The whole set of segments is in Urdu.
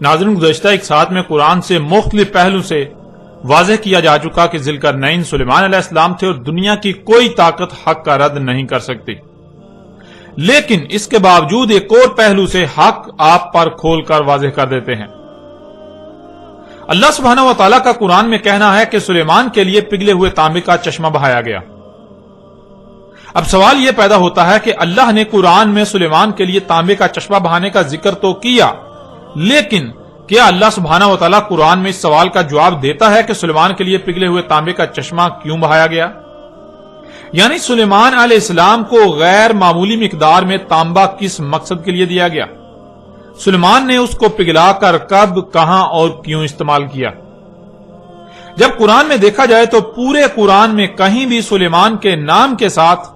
ناظرین، گزشتہ ایک ساتھ میں قرآن سے مختلف پہلو سے واضح کیا جا چکا کہ ذوالقرنین سلیمان علیہ السلام تھے اور دنیا کی کوئی طاقت حق کا رد نہیں کر سکتی، لیکن اس کے باوجود ایک اور پہلو سے حق آپ پر کھول کر واضح کر دیتے ہیں۔ اللہ سبحانہ و تعالیٰ کا قرآن میں کہنا ہے کہ سلیمان کے لیے پگھلے ہوئے تانبے کا چشمہ بہایا گیا۔ اب سوال یہ پیدا ہوتا ہے کہ اللہ نے قرآن میں سلیمان کے لیے تانبے کا چشمہ بہانے کا ذکر تو کیا، لیکن کیا اللہ سبحانہ و تعالیٰ قرآن میں اس سوال کا جواب دیتا ہے کہ سلیمان کے لیے پگھلے ہوئے تانبے کا چشمہ کیوں بہایا گیا؟ یعنی سلیمان علیہ السلام کو غیر معمولی مقدار میں تانبا کس مقصد کے لیے دیا گیا؟ سلیمان نے اس کو پگھلا کر کب، کہاں اور کیوں استعمال کیا؟ جب قرآن میں دیکھا جائے تو پورے قرآن میں کہیں بھی سلیمان کے نام کے ساتھ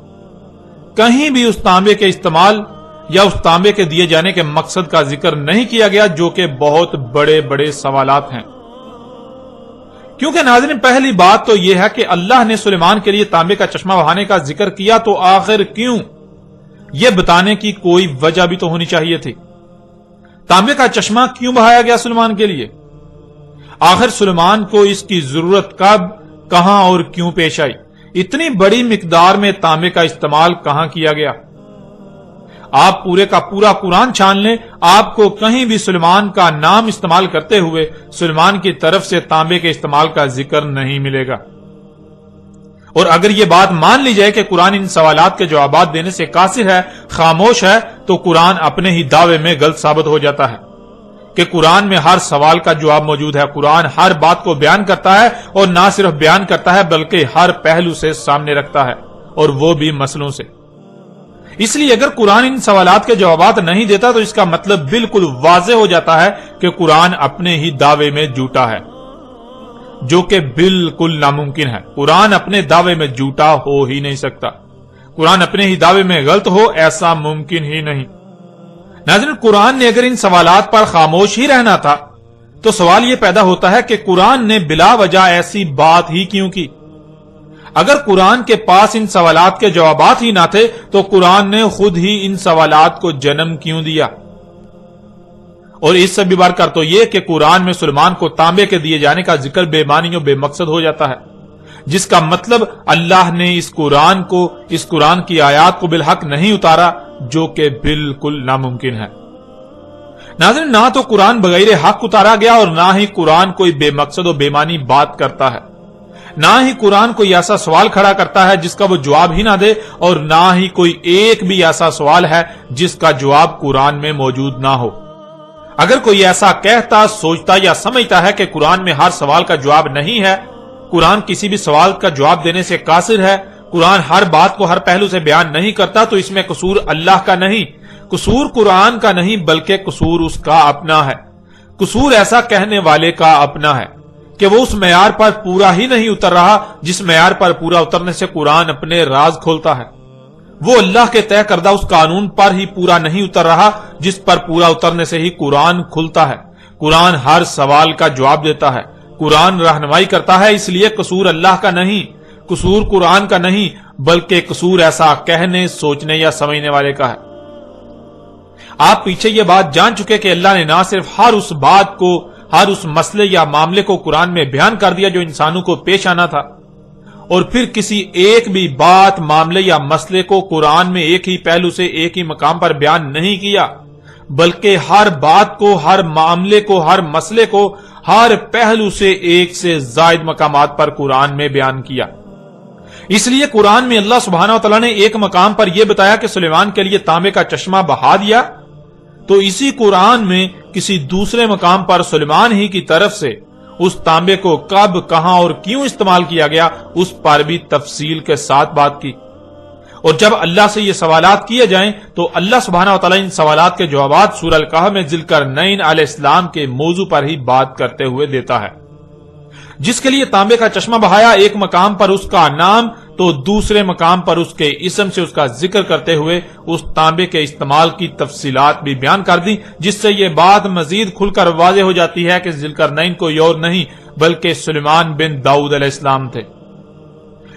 کہیں بھی اس تانبے کے استعمال یا اس تانبے کے دیے جانے کے مقصد کا ذکر نہیں کیا گیا، جو کہ بہت بڑے بڑے سوالات ہیں۔ کیونکہ ناظرین، پہلی بات تو یہ ہے کہ اللہ نے سلیمان کے لیے تانبے کا چشمہ بہانے کا ذکر کیا تو آخر کیوں، یہ بتانے کی کوئی وجہ بھی تو ہونی چاہیے تھی۔ تانبے کا چشمہ کیوں بہایا گیا سلیمان کے لیے؟ آخر سلیمان کو اس کی ضرورت کب، کہاں اور کیوں پیش آئی؟ اتنی بڑی مقدار میں تانبے کا استعمال کہاں کیا گیا؟ آپ پورے کا پورا قرآن چھان لیں، آپ کو کہیں بھی سلیمان کا نام استعمال کرتے ہوئے سلیمان کی طرف سے تانبے کے استعمال کا ذکر نہیں ملے گا۔ اور اگر یہ بات مان لی جائے کہ قرآن ان سوالات کے جوابات دینے سے قاصر ہے، خاموش ہے، تو قرآن اپنے ہی دعوے میں غلط ثابت ہو جاتا ہے کہ قرآن میں ہر سوال کا جواب موجود ہے۔ قرآن ہر بات کو بیان کرتا ہے، اور نہ صرف بیان کرتا ہے بلکہ ہر پہلو سے سامنے رکھتا ہے، اور وہ بھی مسئلوں سے۔ اس لیے اگر قرآن ان سوالات کے جوابات نہیں دیتا تو اس کا مطلب بالکل واضح ہو جاتا ہے کہ قرآن اپنے ہی دعوے میں جھوٹا ہے، جو کہ بالکل ناممکن ہے۔ قرآن اپنے دعوے میں جھوٹا ہو ہی نہیں سکتا، قرآن اپنے ہی دعوے میں غلط ہو ایسا ممکن ہی نہیں۔ ناظرین، قرآن نے اگر ان سوالات پر خاموش ہی رہنا تھا تو سوال یہ پیدا ہوتا ہے کہ قرآن نے بلا وجہ ایسی بات ہی کیوں کی؟ اگر قرآن کے پاس ان سوالات کے جوابات ہی نہ تھے تو قرآن نے خود ہی ان سوالات کو جنم کیوں دیا؟ اور اس سے بھی بڑھ کر تو یہ کہ قرآن میں سلیمان کو تانبے کے دیے جانے کا ذکر بے معنی و بے مقصد ہو جاتا ہے، جس کا مطلب اللہ نے اس قرآن کی آیات کو بالحق نہیں اتارا، جو کہ بالکل ناممکن ہے۔ ناظرین، نہ تو قرآن بغیر حق اتارا گیا اور نہ ہی قرآن کوئی بے مقصد و بے معنی بات کرتا ہے، نہ ہی قرآن کوئی ایسا سوال کھڑا کرتا ہے جس کا وہ جواب ہی نہ دے، اور نہ ہی کوئی ایک بھی ایسا سوال ہے جس کا جواب قرآن میں موجود نہ ہو۔ اگر کوئی ایسا کہتا، سوچتا یا سمجھتا ہے کہ قرآن میں ہر سوال کا جواب نہیں ہے، قرآن کسی بھی سوال کا جواب دینے سے قاصر ہے، قرآن ہر بات کو ہر پہلو سے بیان نہیں کرتا، تو اس میں قصور اللہ کا نہیں، قصور قرآن کا نہیں، بلکہ قصور اس کا اپنا ہے۔ قصور ایسا کہنے والے کا اپنا ہے کہ وہ اس معیار پر پورا ہی نہیں اتر رہا جس معیار پر پورا اترنے سے قرآن اپنے راز کھولتا ہے۔ وہ اللہ کے طے کردہ اس قانون پر ہی پورا نہیں اتر رہا جس پر پورا اترنے سے ہی قرآن کھلتا ہے۔ قرآن ہر سوال کا جواب دیتا ہے، قرآن رہنمائی کرتا ہے، اس لیے قصور اللہ کا نہیں، قصور قرآن کا نہیں، بلکہ قصور ایسا کہنے، سوچنے یا سمجھنے والے کا ہے۔ آپ پیچھے یہ بات جان چکے کہ اللہ نے نہ صرف ہر اس بات کو، ہر اس مسئلے یا معاملے کو قرآن میں بیان کر دیا جو انسانوں کو پیش آنا تھا، اور پھر کسی ایک بھی بات، معاملے یا مسئلے کو قرآن میں ایک ہی پہلو سے ایک ہی مقام پر بیان نہیں کیا، بلکہ ہر بات کو، ہر معاملے کو، ہر مسئلے کو ہر پہلو سے ایک سے زائد مقامات پر قرآن میں بیان کیا۔ اس لیے قرآن میں اللہ سبحانہ و تعالیٰ نے ایک مقام پر یہ بتایا کہ سلیمان کے لیے تانبے کا چشمہ بہا دیا، تو اسی قرآن میں کسی دوسرے مقام پر سلیمان ہی کی طرف سے اس تانبے کو کب، کہاں اور کیوں استعمال کیا گیا، اس پر بھی تفصیل کے ساتھ بات کی۔ اور جب اللہ سے یہ سوالات کیے جائیں تو اللہ سبحانہ و تعالیٰ ان سوالات کے جوابات سورہ الکہف میں ذوالقرنین علیہ السلام کے موضوع پر ہی بات کرتے ہوئے دیتا ہے۔ جس کے لیے تانبے کا چشمہ بہایا، ایک مقام پر اس کا نام تو دوسرے مقام پر اس کے اسم سے اس کا ذکر کرتے ہوئے اس تانبے کے استعمال کی تفصیلات بھی بیان کر دی، جس سے یہ بات مزید کھل کر واضح ہو جاتی ہے کہ ذوالقرنین کوئی اور نہیں بلکہ سلیمان بن داؤد علیہ السلام تھے۔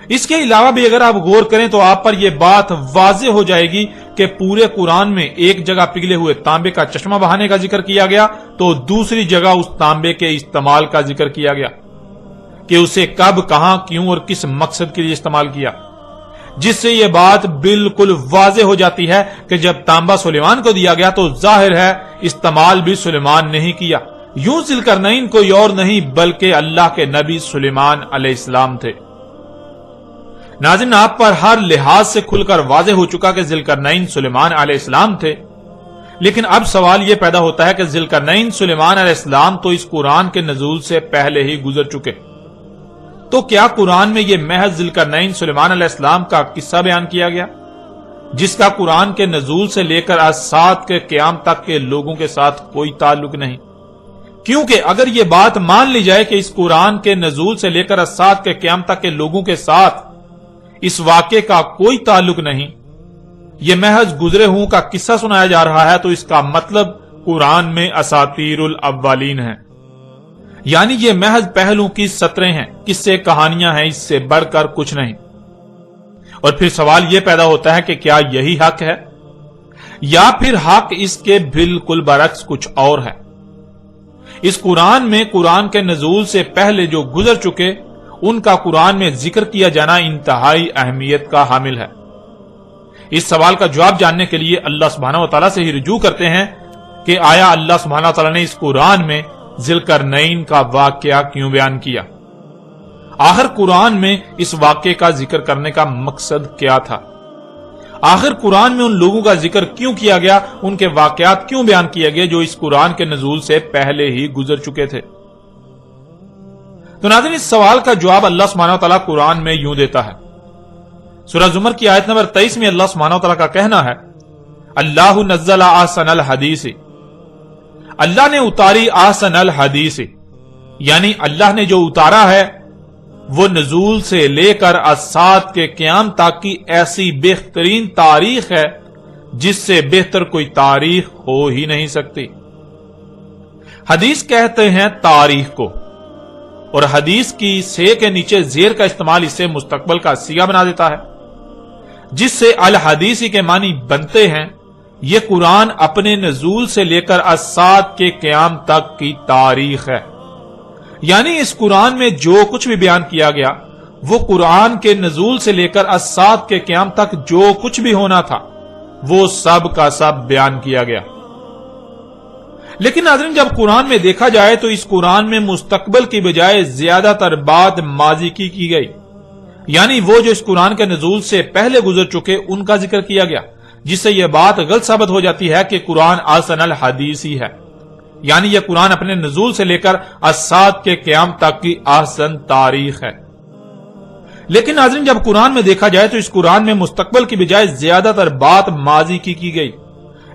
اس کے علاوہ بھی اگر آپ غور کریں تو آپ پر یہ بات واضح ہو جائے گی کہ پورے قرآن میں ایک جگہ پگھلے ہوئے تانبے کا چشمہ بہانے کا ذکر کیا گیا تو دوسری جگہ اس تانبے کے استعمال کا ذکر کیا گیا کہ اسے کب، کہاں، کیوں اور کس مقصد کے لیے استعمال کیا، جس سے یہ بات بالکل واضح ہو جاتی ہے کہ جب تانبا سلیمان کو دیا گیا تو ظاہر ہے استعمال بھی سلیمان نے ہی کیا، یوں ذوالقرنین کوئی اور نہیں بلکہ اللہ کے نبی سلیمان علیہ السلام تھے۔ ناظرین، آپ پر ہر لحاظ سے کھل کر واضح ہو چکا کہ ذوالقرنین سلیمان علیہ السلام تھے، لیکن اب سوال یہ پیدا ہوتا ہے کہ ذوالقرنین سلیمان علیہ السلام تو اس قرآن کے نزول سے پہلے ہی گزر چکے، تو کیا قرآن میں یہ محض ذوالقرنین سلیمان علیہ السلام کا قصہ بیان کیا گیا جس کا قرآن کے نزول سے لے کر آج سات کے قیام تک کے لوگوں کے ساتھ کوئی تعلق نہیں؟ کیونکہ اگر یہ بات مان لی جائے کہ اس قرآن کے نزول سے لے کر آج سات کے قیام تک کے لوگوں کے ساتھ اس واقعے کا کوئی تعلق نہیں، یہ محض گزرے ہوں کا قصہ سنایا جا رہا ہے، تو اس کا مطلب قرآن میں اساطیر الاولین ہیں، یعنی یہ محض پہلو کی سطریں ہیں، قصے کہانیاں ہیں، اس سے بڑھ کر کچھ نہیں۔ اور پھر سوال یہ پیدا ہوتا ہے کہ کیا یہی حق ہے یا پھر حق اس کے بالکل برعکس کچھ اور ہے؟ اس قرآن میں قرآن کے نزول سے پہلے جو گزر چکے ان کا قرآن میں ذکر کیا جانا انتہائی اہمیت کا حامل ہے۔ اس سوال کا جواب جاننے کے لیے اللہ سبحانہ و تعالیٰ سے ہی رجوع کرتے ہیں کہ آیا اللہ سبحانہ و تعالیٰ نے اس قرآن میں ذوالقرنین کا واقعہ کیوں بیان کیا؟ آخر قرآن میں اس واقعے کا ذکر کرنے کا مقصد کیا تھا؟ آخر قرآن میں ان لوگوں کا ذکر کیوں کیا گیا، ان کے واقعات کیوں بیان کیے گئے جو اس قرآن کے نزول سے پہلے ہی گزر چکے تھے؟ تو ناظرین، اس سوال کا جواب اللہ سبحانہ وتعالی قرآن میں یوں دیتا ہے۔ سورہ زمر کی آیت نمبر 23 میں اللہ سبحانہ وتعالی کا کہنا ہے، اللہ نزل احسن الحدیث، اللہ نے اتاری احسن الحدیث، یعنی اللہ نے جو اتارا ہے وہ نزول سے لے کر اسات کے قیام تک کی ایسی بہترین تاریخ ہے جس سے بہتر کوئی تاریخ ہو ہی نہیں سکتی۔ حدیث کہتے ہیں تاریخ کو، اور حدیث کی سے کے نیچے زیر کا استعمال اسے مستقبل کا صیغہ بنا دیتا ہے، جس سے الحدیثی کے معنی بنتے ہیں یہ قرآن اپنے نزول سے لے کر اسات کے قیام تک کی تاریخ ہے، یعنی اس قرآن میں جو کچھ بھی بیان کیا گیا وہ قرآن کے نزول سے لے کر اسات کے قیام تک جو کچھ بھی ہونا تھا وہ سب کا سب بیان کیا گیا۔ لیکن ناظرین، جب قرآن میں دیکھا جائے تو اس قرآن میں مستقبل کی بجائے زیادہ تر بات ماضی کی گئی، یعنی وہ جو اس قرآن کے نزول سے پہلے گزر چکے ان کا ذکر کیا گیا، جس سے یہ بات غلط ثابت ہو جاتی ہے کہ قرآن احسن الحدیث ہی ہے، یعنی یہ قرآن اپنے نزول سے لے کر اسات کے قیام تک کی احسن تاریخ ہے۔ لیکن ناظرین، جب قرآن میں دیکھا جائے تو اس قرآن میں مستقبل کی بجائے زیادہ تر بات ماضی کی گئی،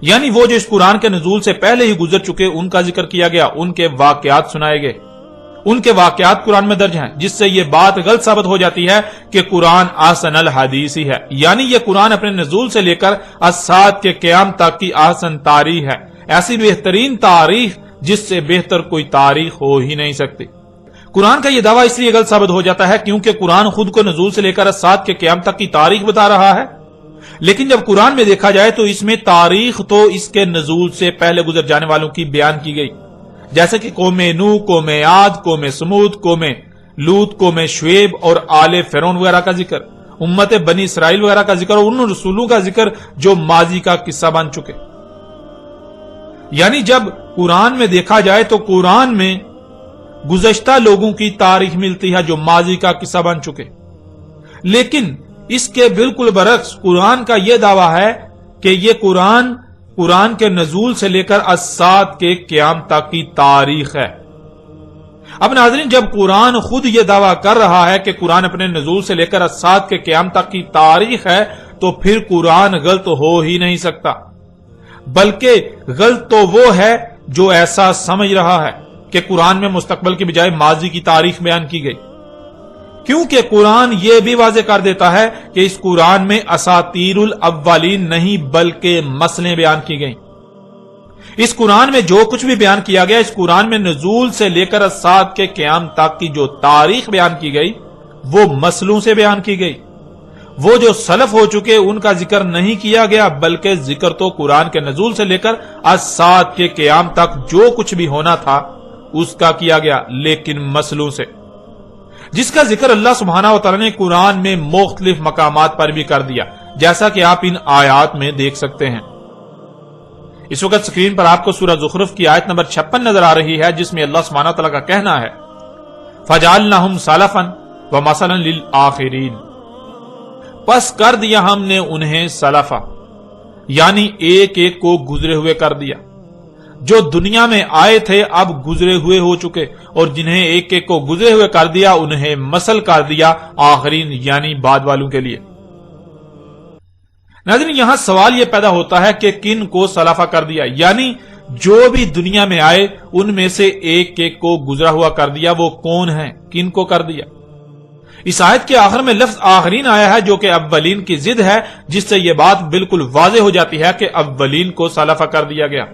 یعنی وہ جو اس قرآن کے نزول سے پہلے ہی گزر چکے ان کا ذکر کیا گیا، ان کے واقعات سنائے گئے، ان کے واقعات قرآن میں درج ہیں، جس سے یہ بات غلط ثابت ہو جاتی ہے کہ قرآن احسن الحدیث ہی ہے، یعنی یہ قرآن اپنے نزول سے لے کر اسات کے قیام تک کی احسن تاریخ ہے، ایسی بہترین تاریخ جس سے بہتر کوئی تاریخ ہو ہی نہیں سکتی۔ قرآن کا یہ دعویٰ اس لیے غلط ثابت ہو جاتا ہے کیونکہ قرآن خود کو نزول سے لے کر اسات کے قیام تک کی تاریخ بتا رہا ہے، لیکن جب قرآن میں دیکھا جائے تو اس میں تاریخ تو اس کے نزول سے پہلے گزر جانے والوں کی بیان کی گئی، جیسے کہ قوم نوح، قوم عاد، قوم سمود، قوم لوط، قوم شعیب اور آل فرعون وغیرہ کا ذکر، امت بنی اسرائیل وغیرہ کا ذکر اور ان رسولوں کا ذکر جو ماضی کا قصہ بن چکے۔ یعنی جب قرآن میں دیکھا جائے تو قرآن میں گزشتہ لوگوں کی تاریخ ملتی ہے جو ماضی کا قصہ بن چکے، لیکن اس کے بالکل برعکس قرآن کا یہ دعویٰ ہے کہ یہ قرآن کے نزول سے لے کر اسات کے قیام تک کی تاریخ ہے۔ اب ناظرین، جب قرآن خود یہ دعویٰ کر رہا ہے کہ قرآن اپنے نزول سے لے کر اسات کے قیام تک کی تاریخ ہے تو پھر قرآن غلط ہو ہی نہیں سکتا، بلکہ غلط تو وہ ہے جو ایسا سمجھ رہا ہے کہ قرآن میں مستقبل کی بجائے ماضی کی تاریخ بیان کی گئی، کیونکہ قرآن یہ بھی واضح کر دیتا ہے کہ اس قرآن میں اساطیر الاولین نہیں بلکہ مسئلیں بیان کی گئیں۔ اس قرآن میں جو کچھ بھی بیان کیا گیا، اس قرآن میں نزول سے لے کر الساعۃ کے قیام تک کی جو تاریخ بیان کی گئی وہ مسئلوں سے بیان کی گئی۔ وہ جو سلف ہو چکے ان کا ذکر نہیں کیا گیا، بلکہ ذکر تو قرآن کے نزول سے لے کر الساعۃ کے قیام تک جو کچھ بھی ہونا تھا اس کا کیا گیا، لیکن مسئلوں سے، جس کا ذکر اللہ سبحانہ و تعالی نے قرآن میں مختلف مقامات پر بھی کر دیا، جیسا کہ آپ ان آیات میں دیکھ سکتے ہیں۔ اس وقت سکرین پر آپ کو سورہ زخرف کی آیت نمبر 56 نظر آ رہی ہے، جس میں اللہ سبحانہ وتعالی کا کہنا ہے فَجَعَلْنَهُمْ سَلَفًا وَمَثَلًا لِلْآخِرِينَ، پس کر دیا ہم نے انہیں سلفا، یعنی ایک ایک کو گزرے ہوئے کر دیا۔ جو دنیا میں آئے تھے اب گزرے ہوئے ہو چکے، اور جنہیں ایک ایک کو گزرے ہوئے کر دیا انہیں مثل کر دیا آخرین، یعنی بعد والوں کے لیے۔ ناظرین، یہاں سوال یہ پیدا ہوتا ہے کہ کن کو سلفا کر دیا، یعنی جو بھی دنیا میں آئے ان میں سے ایک ایک کو گزرا ہوا کر دیا، وہ کون ہیں، کن کو کر دیا؟ اس آیت کے آخر میں لفظ آخرین آیا ہے جو کہ اولین کی ضد ہے، جس سے یہ بات بالکل واضح ہو جاتی ہے کہ اولین کو سلفا کر دیا گیا۔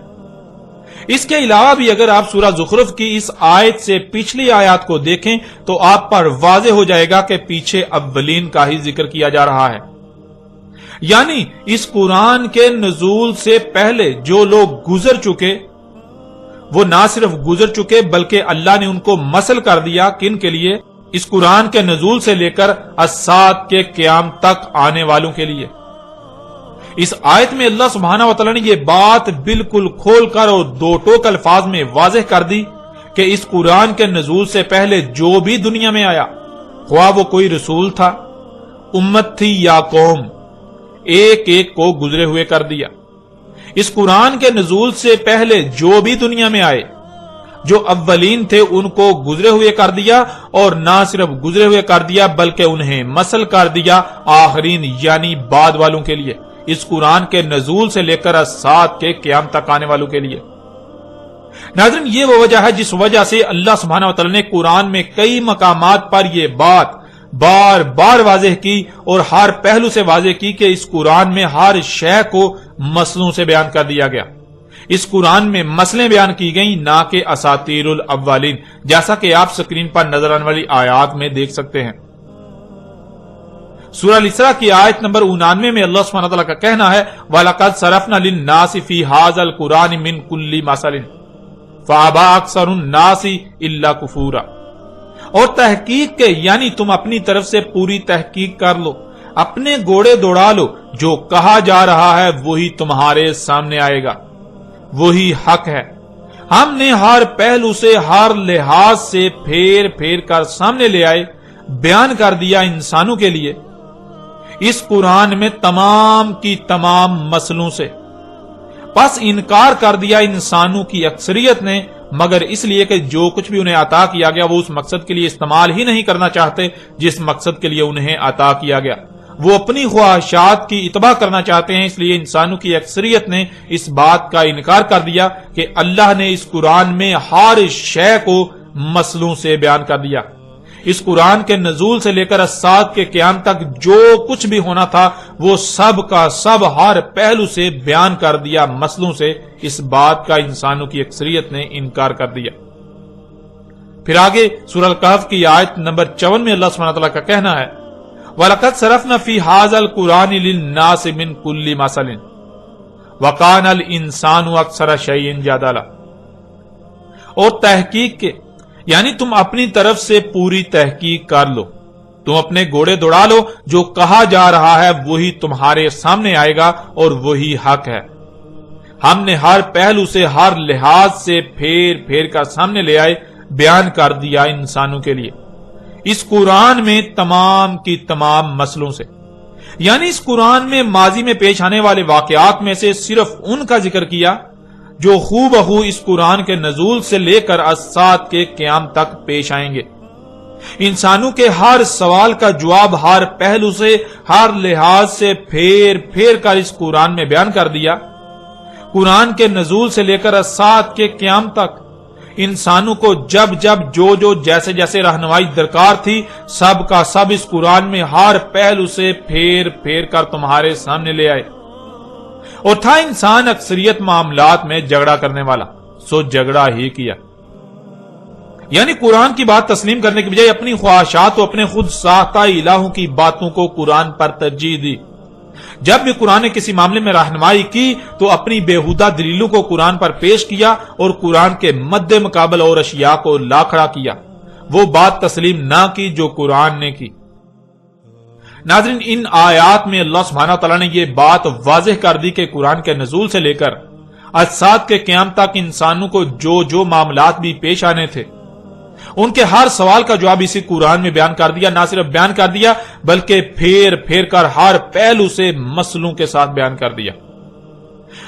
اس کے علاوہ بھی اگر آپ سورہ زخرف کی اس آیت سے پچھلی آیات کو دیکھیں تو آپ پر واضح ہو جائے گا کہ پیچھے اولین کا ہی ذکر کیا جا رہا ہے، یعنی اس قرآن کے نزول سے پہلے جو لوگ گزر چکے وہ نہ صرف گزر چکے بلکہ اللہ نے ان کو مثل کر دیا، کن کے لیے؟ اس قرآن کے نزول سے لے کر الساعۃ کے قیام تک آنے والوں کے لیے۔ اس آیت میں اللہ سبحانہ و تعالی نے یہ بات بالکل کھول کر اور دو ٹوک الفاظ میں واضح کر دی کہ اس قرآن کے نزول سے پہلے جو بھی دنیا میں آیا، خواہ وہ کوئی رسول تھا، امت تھی یا قوم، ایک ایک کو گزرے ہوئے کر دیا۔ اس قرآن کے نزول سے پہلے جو بھی دنیا میں آئے، جو اولین تھے ان کو گزرے ہوئے کر دیا، اور نہ صرف گزرے ہوئے کر دیا بلکہ انہیں مثل کر دیا آخرین، یعنی بعد والوں کے لیے، اس قرآن کے نزول سے لے کر الساعۃ کے قیام تک آنے والوں کے لیے۔ ناظرین، یہ وہ وجہ ہے جس وجہ سے اللہ سبحانہ و تعالی نے قرآن میں کئی مقامات پر یہ بات بار بار واضح کی اور ہر پہلو سے واضح کی کہ اس قرآن میں ہر شے کو مسئلوں سے بیان کر دیا گیا۔ اس قرآن میں مسئلیں بیان کی گئیں، نہ کہ اساطیر الاولین، جیسا کہ آپ سکرین پر نظر آنے والی آیات میں دیکھ سکتے ہیں۔ سورہ الاسراء کی آیت نمبر 99 میں اللہ سبحانہ وتعالی کا کہنا ہے وَلَقَدْ صَرَفْنَا لِلنَّاسِ فِي هَذَا الْقُرْآنِ مِنْ كُلِّ مَثَلٍ فَأَبَىٰ أَكْثَرُ النَّاسِ إِلَّا كُفُورًا، اور تحقیق کے، یعنی تم اپنی طرف سے پوری تحقیق کر لو، اپنے گوڑے دوڑا لو، جو کہا جا رہا ہے وہی تمہارے سامنے آئے گا، وہی حق ہے۔ ہم نے ہر پہلو سے، ہر لحاظ سے پھیر پھیر کر سامنے لے آئے، بیان کر دیا انسانوں کے لیے اس قرآن میں تمام کی تمام مسئلوں سے۔ پس انکار کر دیا انسانوں کی اکثریت نے، مگر اس لیے کہ جو کچھ بھی انہیں عطا کیا گیا وہ اس مقصد کے لیے استعمال ہی نہیں کرنا چاہتے جس مقصد کے لیے انہیں عطا کیا گیا، وہ اپنی خواہشات کی اتباع کرنا چاہتے ہیں۔ اس لیے انسانوں کی اکثریت نے اس بات کا انکار کر دیا کہ اللہ نے اس قرآن میں ہر شے کو مسئلوں سے بیان کر دیا۔ اس قرآن کے نزول سے لے کر الساعۃ کے قیام تک جو کچھ بھی ہونا تھا وہ سب کا سب ہر پہلو سے بیان کر دیا مسئلوں سے۔ اس بات کا انسانوں کی اکثریت نے انکار کر دیا۔ پھر آگے سورہ الکہف کی آیت نمبر 54 میں اللہ سبحانہ وتعالی کا کہنا ہے وَلَقَدْ صَرَفْنَا فِي هَذَا الْقُرْآنِ لِلنَّاسِ مِنْ كُلِّ مَثَلٍ وَكَانَ الْإِنسَانُ أَكْثَرَ شَيْءٍ جَدَلًا، اور تحقیق کے، یعنی تم اپنی طرف سے پوری تحقیق کر لو، تم اپنے گھوڑے دوڑا لو، جو کہا جا رہا ہے وہی تمہارے سامنے آئے گا اور وہی حق ہے۔ ہم نے ہر پہلو سے، ہر لحاظ سے پھیر پھیر کر سامنے لے آئے، بیان کر دیا انسانوں کے لیے اس قرآن میں تمام کی تمام مسئلوں سے، یعنی اس قرآن میں ماضی میں پیش آنے والے واقعات میں سے صرف ان کا ذکر کیا جو ہو بہو اس قرآن کے نزول سے لے کر الساعۃ کے قیام تک پیش آئیں گے۔ انسانوں کے ہر سوال کا جواب ہر پہلو سے، ہر لحاظ سے پھیر پھیر کر اس قرآن میں بیان کر دیا۔ قرآن کے نزول سے لے کر الساعۃ کے قیام تک انسانوں کو جب جب جو جیسے جیسے رہنمائی درکار تھی سب کا سب اس قرآن میں ہر پہلو سے پھیر پھیر کر تمہارے سامنے لے آئے. اور تھا انسان اکثریت معاملات میں جھگڑا کرنے والا، سو جھگڑا ہی کیا. یعنی قرآن کی بات تسلیم کرنے کی بجائے اپنی خواہشات و اپنے خود ساختہ الہوں کی باتوں کو قرآن پر ترجیح دی. جب بھی قرآن نے کسی معاملے میں رہنمائی کی تو اپنی بےہودہ دلیلوں کو قرآن پر پیش کیا اور قرآن کے مد مقابل اور اشیاء کو لا کھڑا کیا، وہ بات تسلیم نہ کی جو قرآن نے کی. ناظرین، ان آیات میں اللہ سبحانہ تعالیٰ نے یہ بات واضح کر دی کہ قرآن کے نزول سے لے کر اجساد کے قیام تک انسانوں کو جو معاملات بھی پیش آنے تھے ان کے ہر سوال کا جواب اسی قرآن میں بیان کر دیا. نہ صرف بیان کر دیا بلکہ پھیر پھیر کر ہر پہلو سے مسئلوں کے ساتھ بیان کر دیا.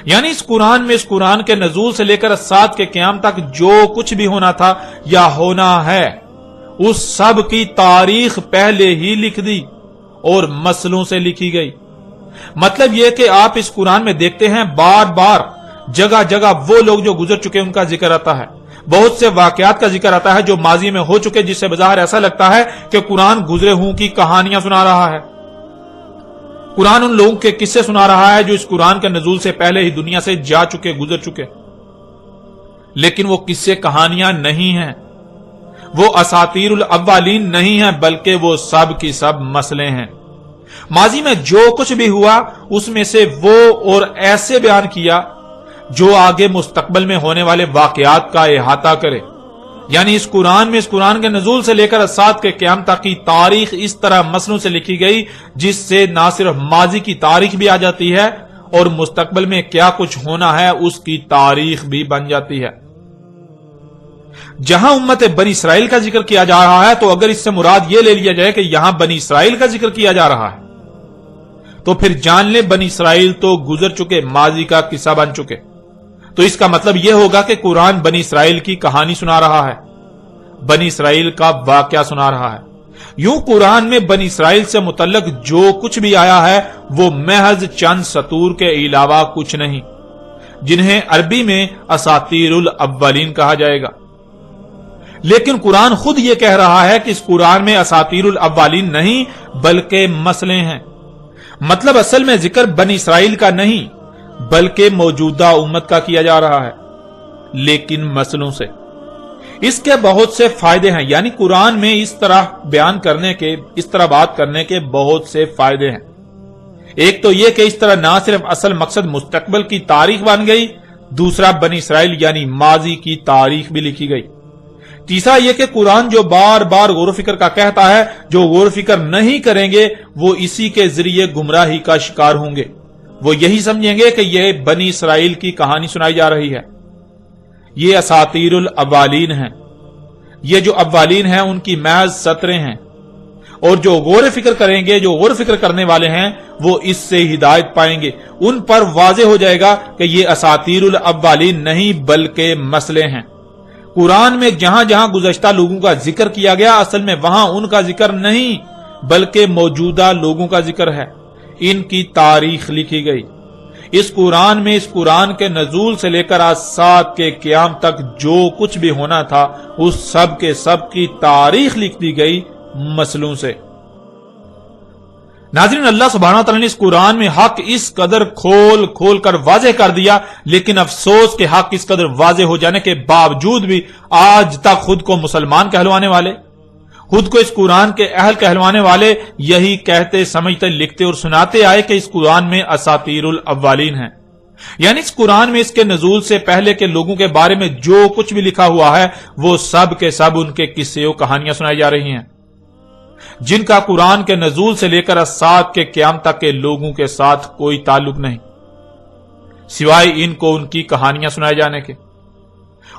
یعنی اس قرآن کے نزول سے لے کر اجساد کے قیام تک جو کچھ بھی ہونا تھا یا ہونا ہے اس سب کی تاریخ پہلے ہی لکھ دی اور مسئلوں سے لکھی گئی. مطلب یہ کہ آپ اس قرآن میں دیکھتے ہیں بار بار جگہ جگہ وہ لوگ جو گزر چکے ان کا ذکر آتا ہے، بہت سے واقعات کا ذکر آتا ہے جو ماضی میں ہو چکے، جس سے بظاہر ایسا لگتا ہے کہ قرآن گزرے ہوں کی کہانیاں سنا رہا ہے. قرآن ان لوگوں کے قصے سنا رہا ہے جو اس قرآن کے نزول سے پہلے ہی دنیا سے جا چکے، گزر چکے. لیکن وہ قصے کہانیاں نہیں ہیں، وہ اساطیر الاولین نہیں ہیں، بلکہ وہ سب کی سب مسئلے ہیں. ماضی میں جو کچھ بھی ہوا اس میں سے وہ اور ایسے بیان کیا جو آگے مستقبل میں ہونے والے واقعات کا احاطہ کرے. یعنی اس قرآن کے نزول سے لے کر اجساد کے قیام تک کی تاریخ اس طرح مسئلوں سے لکھی گئی جس سے نہ صرف ماضی کی تاریخ بھی آ جاتی ہے اور مستقبل میں کیا کچھ ہونا ہے اس کی تاریخ بھی بن جاتی ہے. جہاں امت بنی اسرائیل کا ذکر کیا جا رہا ہے تو اگر اس سے مراد یہ لے لیا جائے کہ یہاں بنی اسرائیل کا ذکر کیا جا رہا ہے تو پھر جان لیں بنی اسرائیل تو گزر چکے، ماضی کا قصہ بن چکے. تو اس کا مطلب یہ ہوگا کہ قرآن بنی اسرائیل کی کہانی سنا رہا ہے، بنی اسرائیل کا واقعہ سنا رہا ہے. یوں قرآن میں بنی اسرائیل سے متعلق جو کچھ بھی آیا ہے وہ محض چند سطور کے علاوہ کچھ نہیں، جنہیں عربی میں اساطیر الاولین کہا جائے گا. لیکن قرآن خود یہ کہہ رہا ہے کہ اس قرآن میں اساطیر الاولین نہیں بلکہ مسئلے ہیں. مطلب اصل میں ذکر بنی اسرائیل کا نہیں بلکہ موجودہ امت کا کیا جا رہا ہے، لیکن مسئلوں سے. اس کے بہت سے فائدے ہیں. یعنی قرآن میں اس طرح بیان کرنے کے، اس طرح بات کرنے کے بہت سے فائدے ہیں. ایک تو یہ کہ اس طرح نہ صرف اصل مقصد مستقبل کی تاریخ بن گئی، دوسرا بنی اسرائیل یعنی ماضی کی تاریخ بھی لکھی گئی. تیسرا یہ کہ قرآن جو بار بار غور و فکر کا کہتا ہے، جو غور و فکر نہیں کریں گے وہ اسی کے ذریعے گمراہی کا شکار ہوں گے. وہ یہی سمجھیں گے کہ یہ بنی اسرائیل کی کہانی سنائی جا رہی ہے، یہ اساطیر الاولین ہیں، یہ جو اولین ہیں ان کی محض سطریں ہیں. اور جو غور و فکر کریں گے، جو غور و فکر کرنے والے ہیں وہ اس سے ہدایت پائیں گے. ان پر واضح ہو جائے گا کہ یہ اساطیر الاولین نہیں بلکہ مسئلے ہیں. قرآن میں جہاں جہاں گزشتہ لوگوں کا ذکر کیا گیا اصل میں وہاں ان کا ذکر نہیں بلکہ موجودہ لوگوں کا ذکر ہے، ان کی تاریخ لکھی گئی. اس قرآن کے نزول سے لے کر اجساد کے قیام تک جو کچھ بھی ہونا تھا اس سب کے سب کی تاریخ لکھ دی گئی مسئلوں سے. ناظرین، اللہ سبحانہ تعالیٰ نے اس قرآن میں حق اس قدر کھول کھول کر واضح کر دیا، لیکن افسوس کہ حق اس قدر واضح ہو جانے کے باوجود بھی آج تک خود کو مسلمان کہلوانے والے، خود کو اس قرآن کے اہل کہلوانے والے یہی کہتے سمجھتے لکھتے اور سناتے آئے کہ اس قرآن میں اساطیر الاولین ہیں. یعنی اس قرآن میں اس کے نزول سے پہلے کے لوگوں کے بارے میں جو کچھ بھی لکھا ہوا ہے وہ سب کے سب ان کے قصے و کہانیاں سنائی جا رہی ہیں جن کا قرآن کے نزول سے لے کر اجساد کے قیام تک کے لوگوں کے ساتھ کوئی تعلق نہیں سوائے ان کو ان کی کہانیاں سنائے جانے کے.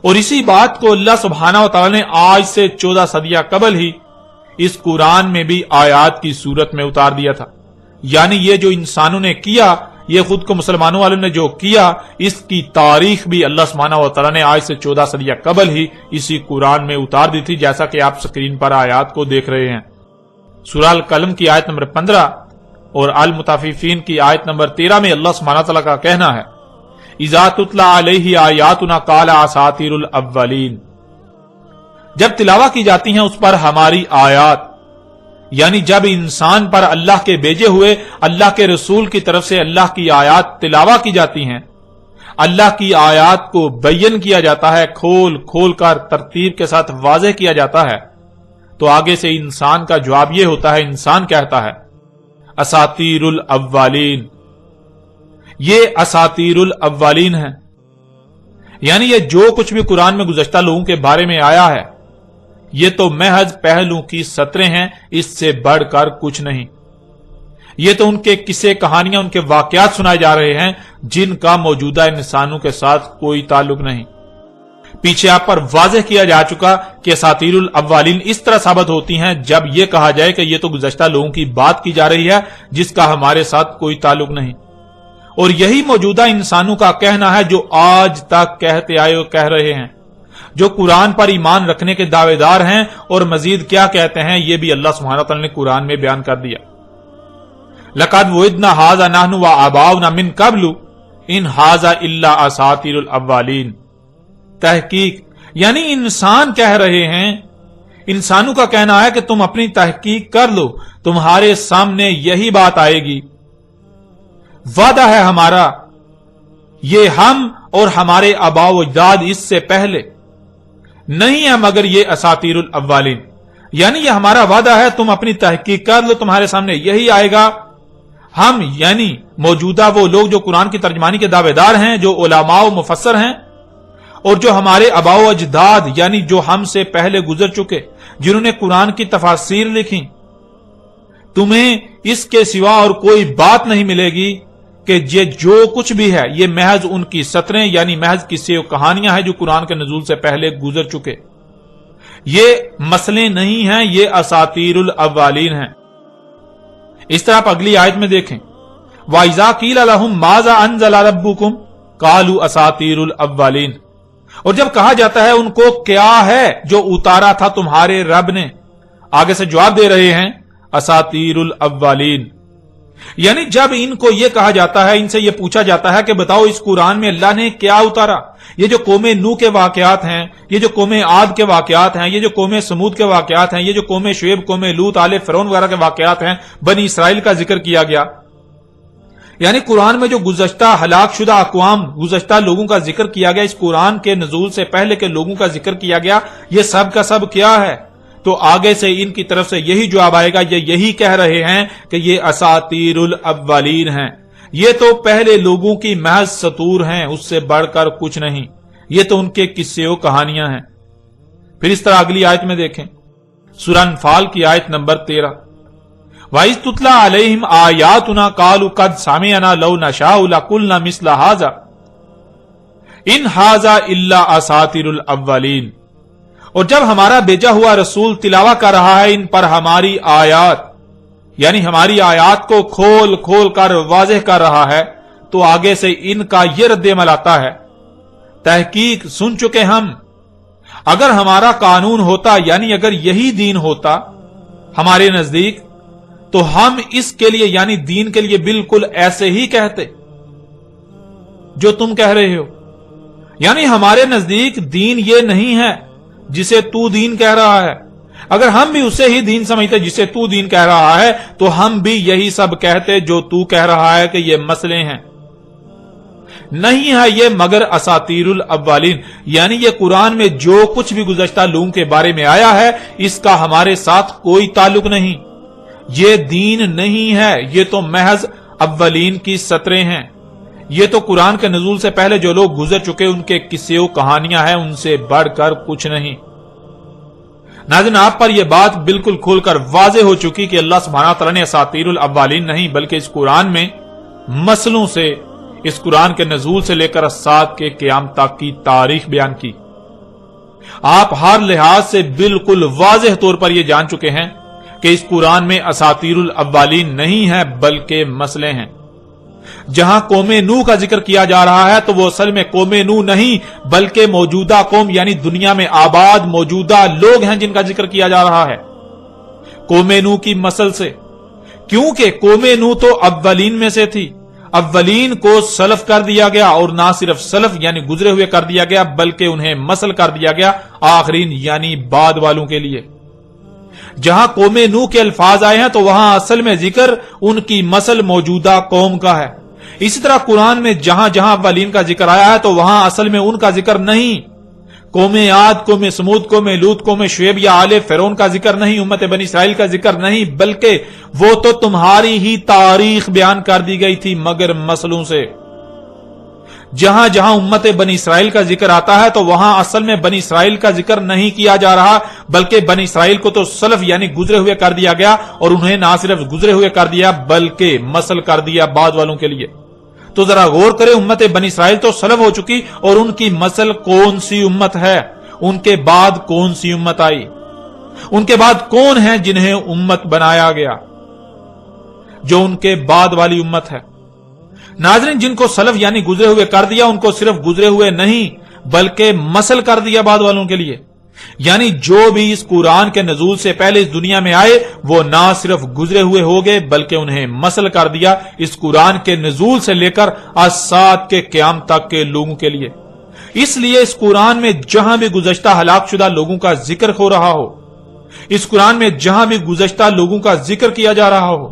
اور اسی بات کو اللہ سبحانہ و تعالی نے آج سے 14 صدیاں قبل ہی اس قرآن میں بھی آیات کی صورت میں اتار دیا تھا. یعنی یہ جو انسانوں نے کیا، یہ خود کو مسلمانوں والوں نے جو کیا، اس کی تاریخ بھی اللہ سبحانہ و تعالی نے آج سے 14 صدیاں قبل ہی اسی قرآن میں اتار دی تھی، جیسا کہ آپ سکرین پر آیات کو دیکھ رہے ہیں. سورہ القلم کی آیت نمبر 15 اور المطففین کی آیت نمبر 13 میں اللہ سبحانہ تعالیٰ کا کہنا ہے اذا تتلی علیہ آیاتنا قال اساطیر الاولین. جب تلاوت کی جاتی ہیں اس پر ہماری آیات، یعنی جب انسان پر اللہ کے بھیجے ہوئے اللہ کے رسول کی طرف سے اللہ کی آیات تلاوت کی جاتی ہیں، اللہ کی آیات کو بیان کیا جاتا ہے، کھول کھول کر ترتیب کے ساتھ واضح کیا جاتا ہے، تو آگے سے انسان کا جواب یہ ہوتا ہے، انسان کہتا ہے اساطیر الاولین، یہ اساطیر الاولین ہے، یعنی یہ جو کچھ بھی قرآن میں گزشتہ لوگوں کے بارے میں آیا ہے یہ تو محض پہلو کی سطریں ہیں، اس سے بڑھ کر کچھ نہیں، یہ تو ان کے قصے کہانیاں، ان کے واقعات سنائے جا رہے ہیں جن کا موجودہ انسانوں کے ساتھ کوئی تعلق نہیں۔ پیچھے آپ پر واضح کیا جا چکا کہ اساطیر الاولین اس طرح ثابت ہوتی ہیں جب یہ کہا جائے کہ یہ تو گزشتہ لوگوں کی بات کی جا رہی ہے جس کا ہمارے ساتھ کوئی تعلق نہیں، اور یہی موجودہ انسانوں کا کہنا ہے جو آج تک کہتے آئے اور کہہ رہے ہیں، جو قرآن پر ایمان رکھنے کے دعوے دار ہیں، اور مزید کیا کہتے ہیں یہ بھی اللہ سبحانہ وتعالی نے قرآن میں بیان کر دیا۔ لَقَدْ وُعِدْنَا هَٰذَا نَحْنُ وَآبَاؤُنَا مِن قَبْلُ إِنْ هَٰذَا إِلَّا أَسَاطِيرُ الْأَوَّلِينَ، تحقیق یعنی انسان کہہ رہے ہیں، انسانوں کا کہنا ہے کہ تم اپنی تحقیق کر لو، تمہارے سامنے یہی بات آئے گی، وعدہ ہے ہمارا، یہ ہم اور ہمارے آباء و اجداد اس سے پہلے نہیں ہے مگر یہ اساطیر الاولین، یعنی یہ ہمارا وعدہ ہے، تم اپنی تحقیق کر لو، تمہارے سامنے یہی آئے گا۔ ہم یعنی موجودہ وہ لوگ جو قرآن کی ترجمانی کے دعوے دار ہیں، جو علماء و مفسر ہیں، اور جو ہمارے آباء و اجداد یعنی جو ہم سے پہلے گزر چکے، جنہوں نے قرآن کی تفاسیر لکھی، تمہیں اس کے سوا اور کوئی بات نہیں ملے گی کہ یہ جو کچھ بھی ہے یہ محض ان کی سطریں یعنی محض قصے و کہانیاں ہیں جو قرآن کے نزول سے پہلے گزر چکے، یہ مسئلے نہیں ہیں، یہ اساطیر الاولین ہیں۔ اس طرح آپ اگلی آیت میں دیکھیں، وَإِذَا قِيلَ لَهُم مَاذَا أَنزَلَ رَبُّكُمْ قَالُوا أَسَاطِيرُ الْأَوَّلِينَ، اور جب کہا جاتا ہے ان کو کیا ہے جو اتارا تھا تمہارے رب نے، آگے سے جواب دے رہے ہیں اساطیر الاولین، یعنی جب ان کو یہ کہا جاتا ہے، ان سے یہ پوچھا جاتا ہے کہ بتاؤ اس قرآن میں اللہ نے کیا اتارا، یہ جو قوم نوح کے واقعات ہیں، یہ جو قوم عاد کے واقعات ہیں، یہ جو قوم سمود کے واقعات ہیں، یہ جو قوم شعیب، قوم لوط، آل فرعون وغیرہ کے واقعات ہیں، بنی اسرائیل کا ذکر کیا گیا، یعنی قرآن میں جو گزشتہ ہلاک شدہ اقوام، گزشتہ لوگوں کا ذکر کیا گیا، اس قرآن کے نزول سے پہلے کے لوگوں کا ذکر کیا گیا، یہ سب کا سب کیا ہے؟ تو آگے سے ان کی طرف سے یہی جواب آئے گا، یہ یہی کہہ رہے ہیں کہ یہ اساطیر الاولین ہیں، یہ تو پہلے لوگوں کی محض سطور ہیں، اس سے بڑھ کر کچھ نہیں، یہ تو ان کے قصے و کہانیاں ہیں۔ پھر اس طرح اگلی آیت میں دیکھیں، سورہ انفال کی آیت نمبر 13، وَإِذْ تُتْلَىٰ عَلَيْهِمْ آيَاتُنَا قَالُوا قَدْ سَمِعْنَا لَوْ نَشَاءُ لَقُلْنَا مِثْلَ هَٰذَا إِنْ هَٰذَا إِلَّا أَسَاطِيرُ الْأَوَّلِينَ، اور جب ہمارا بھیجا ہوا رسول تلاوت کر رہا ہے ان پر ہماری آیات، یعنی ہماری آیات کو کھول کھول کر واضح کر رہا ہے، تو آگے سے ان کا یہ رد عمل آتا ہے، تحقیق سن چکے ہم، اگر ہمارا قانون ہوتا یعنی اگر یہی دین ہوتا ہمارے نزدیک تو ہم اس کے لیے یعنی دین کے لیے بالکل ایسے ہی کہتے جو تم کہہ رہے ہو، یعنی ہمارے نزدیک دین یہ نہیں ہے جسے تو دین کہہ رہا ہے، اگر ہم بھی اسے ہی دین سمجھتے جسے تو دین کہہ رہا ہے تو ہم بھی یہی سب کہتے جو تو کہہ رہا ہے کہ یہ مسئلے ہیں، نہیں ہے یہ مگر اساطیر الاولین، یعنی یہ قرآن میں جو کچھ بھی گزشتہ لوگوں کے بارے میں آیا ہے اس کا ہمارے ساتھ کوئی تعلق نہیں، یہ دین نہیں ہے، یہ تو محض اولین کی سطریں ہیں، یہ تو قرآن کے نزول سے پہلے جو لوگ گزر چکے ان کے قصے و کہانیاں ہیں، ان سے بڑھ کر کچھ نہیں۔ ناظرین، آپ پر یہ بات بالکل کھول کر واضح ہو چکی کہ اللہ سبحانہ تعالیٰ نے اساطیر الاولین نہیں بلکہ اس قرآن میں مسلوں سے، اس قرآن کے نزول سے لے کر الساعۃ کے قیام تک کی تاریخ بیان کی۔ آپ ہر لحاظ سے بالکل واضح طور پر یہ جان چکے ہیں کہ اس قرآن میں اساطیر الاولین نہیں ہے بلکہ مسئلے ہیں۔ جہاں قوم نوح کا ذکر کیا جا رہا ہے تو وہ اصل میں قوم نوح نہیں بلکہ موجودہ قوم یعنی دنیا میں آباد موجودہ لوگ ہیں جن کا ذکر کیا جا رہا ہے قوم نوح کی مسل سے، کیونکہ قوم نوح تو اولین میں سے تھی، اولین کو سلف کر دیا گیا، اور نہ صرف سلف یعنی گزرے ہوئے کر دیا گیا بلکہ انہیں مسل کر دیا گیا آخرین یعنی بعد والوں کے لیے۔ جہاں قوم نوح کے الفاظ آئے ہیں تو وہاں اصل میں ذکر ان کی مسل موجودہ قوم کا ہے۔ اسی طرح قرآن میں جہاں جہاں اولین کا ذکر آیا ہے تو وہاں اصل میں ان کا ذکر نہیں، قوم عاد، قوم سمود، قوم لوط، قوم شعیب یا آل فرعون کا ذکر نہیں، امت بنی اسرائیل کا ذکر نہیں، بلکہ وہ تو تمہاری ہی تاریخ بیان کر دی گئی تھی مگر مسلوں سے۔ جہاں جہاں امت بنی اسرائیل کا ذکر آتا ہے تو وہاں اصل میں بنی اسرائیل کا ذکر نہیں کیا جا رہا، بلکہ بنی اسرائیل کو تو سلف یعنی گزرے ہوئے کر دیا گیا، اور انہیں نہ صرف گزرے ہوئے کر دیا بلکہ مسل کر دیا بعد والوں کے لیے۔ تو ذرا غور کرے، امت بنی اسرائیل تو سلف ہو چکی، اور ان کی مسل کون سی امت ہے؟ ان کے بعد کون سی امت آئی؟ ان کے بعد کون ہیں جنہیں امت بنایا گیا جو ان کے بعد والی امت ہے؟ ناظرین، جن کو سلف یعنی گزرے ہوئے کر دیا ان کو صرف گزرے ہوئے نہیں بلکہ مسل کر دیا بعد والوں کے لیے، یعنی جو بھی اس قرآن کے نزول سے پہلے اس دنیا میں آئے وہ نہ صرف گزرے ہوئے ہو گئے بلکہ انہیں مسل کر دیا اس قرآن کے نزول سے لے کر آسات کے قیام تک کے لوگوں کے لیے۔ اس لیے اس قرآن میں جہاں بھی گزشتہ ہلاک شدہ لوگوں کا ذکر ہو رہا ہو، اس قرآن میں جہاں بھی گزشتہ لوگوں کا ذکر کیا جا رہا ہو،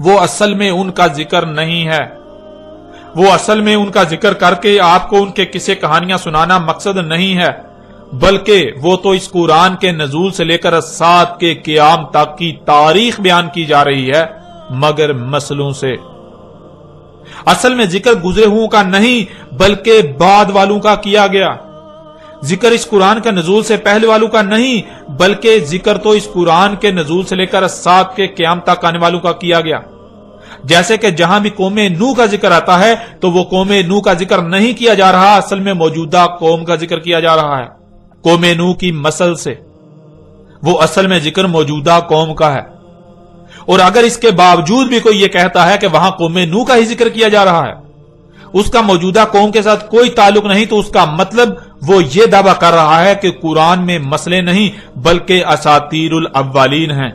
وہ اصل میں ان کا ذکر نہیں ہے۔ وہ اصل میں ان کا ذکر کر کے آپ کو ان کے قصے کہانیاں سنانا مقصد نہیں ہے، بلکہ وہ تو اس قرآن کے نزول سے لے کر سات کے قیام تک کی تاریخ بیان کی جا رہی ہے مگر مسلوں سے۔ اصل میں ذکر گزرے ہوں کا نہیں بلکہ بعد والوں کا کیا گیا۔ ذکر اس قرآن کے نزول سے پہلے والوں کا نہیں بلکہ ذکر تو اس قرآن کے نزول سے لے کر سات کے قیام تک آنے والوں کا کیا گیا۔ جیسے کہ جہاں بھی قوم نوح کا ذکر آتا ہے تو وہ قوم نوح کا ذکر نہیں کیا جا رہا، اصل میں موجودہ قوم کا ذکر کیا جا رہا ہے قوم نوح کی مسل سے۔ وہ اصل میں ذکر موجودہ قوم کا ہے، اور اگر اس کے باوجود بھی کوئی یہ کہتا ہے کہ وہاں قوم نوح کا ہی ذکر کیا جا رہا ہے، اس کا موجودہ قوم کے ساتھ کوئی تعلق نہیں، تو اس کا مطلب وہ یہ دعویٰ کر رہا ہے کہ قرآن میں مسئلے نہیں بلکہ اساطیر الاولین ہیں۔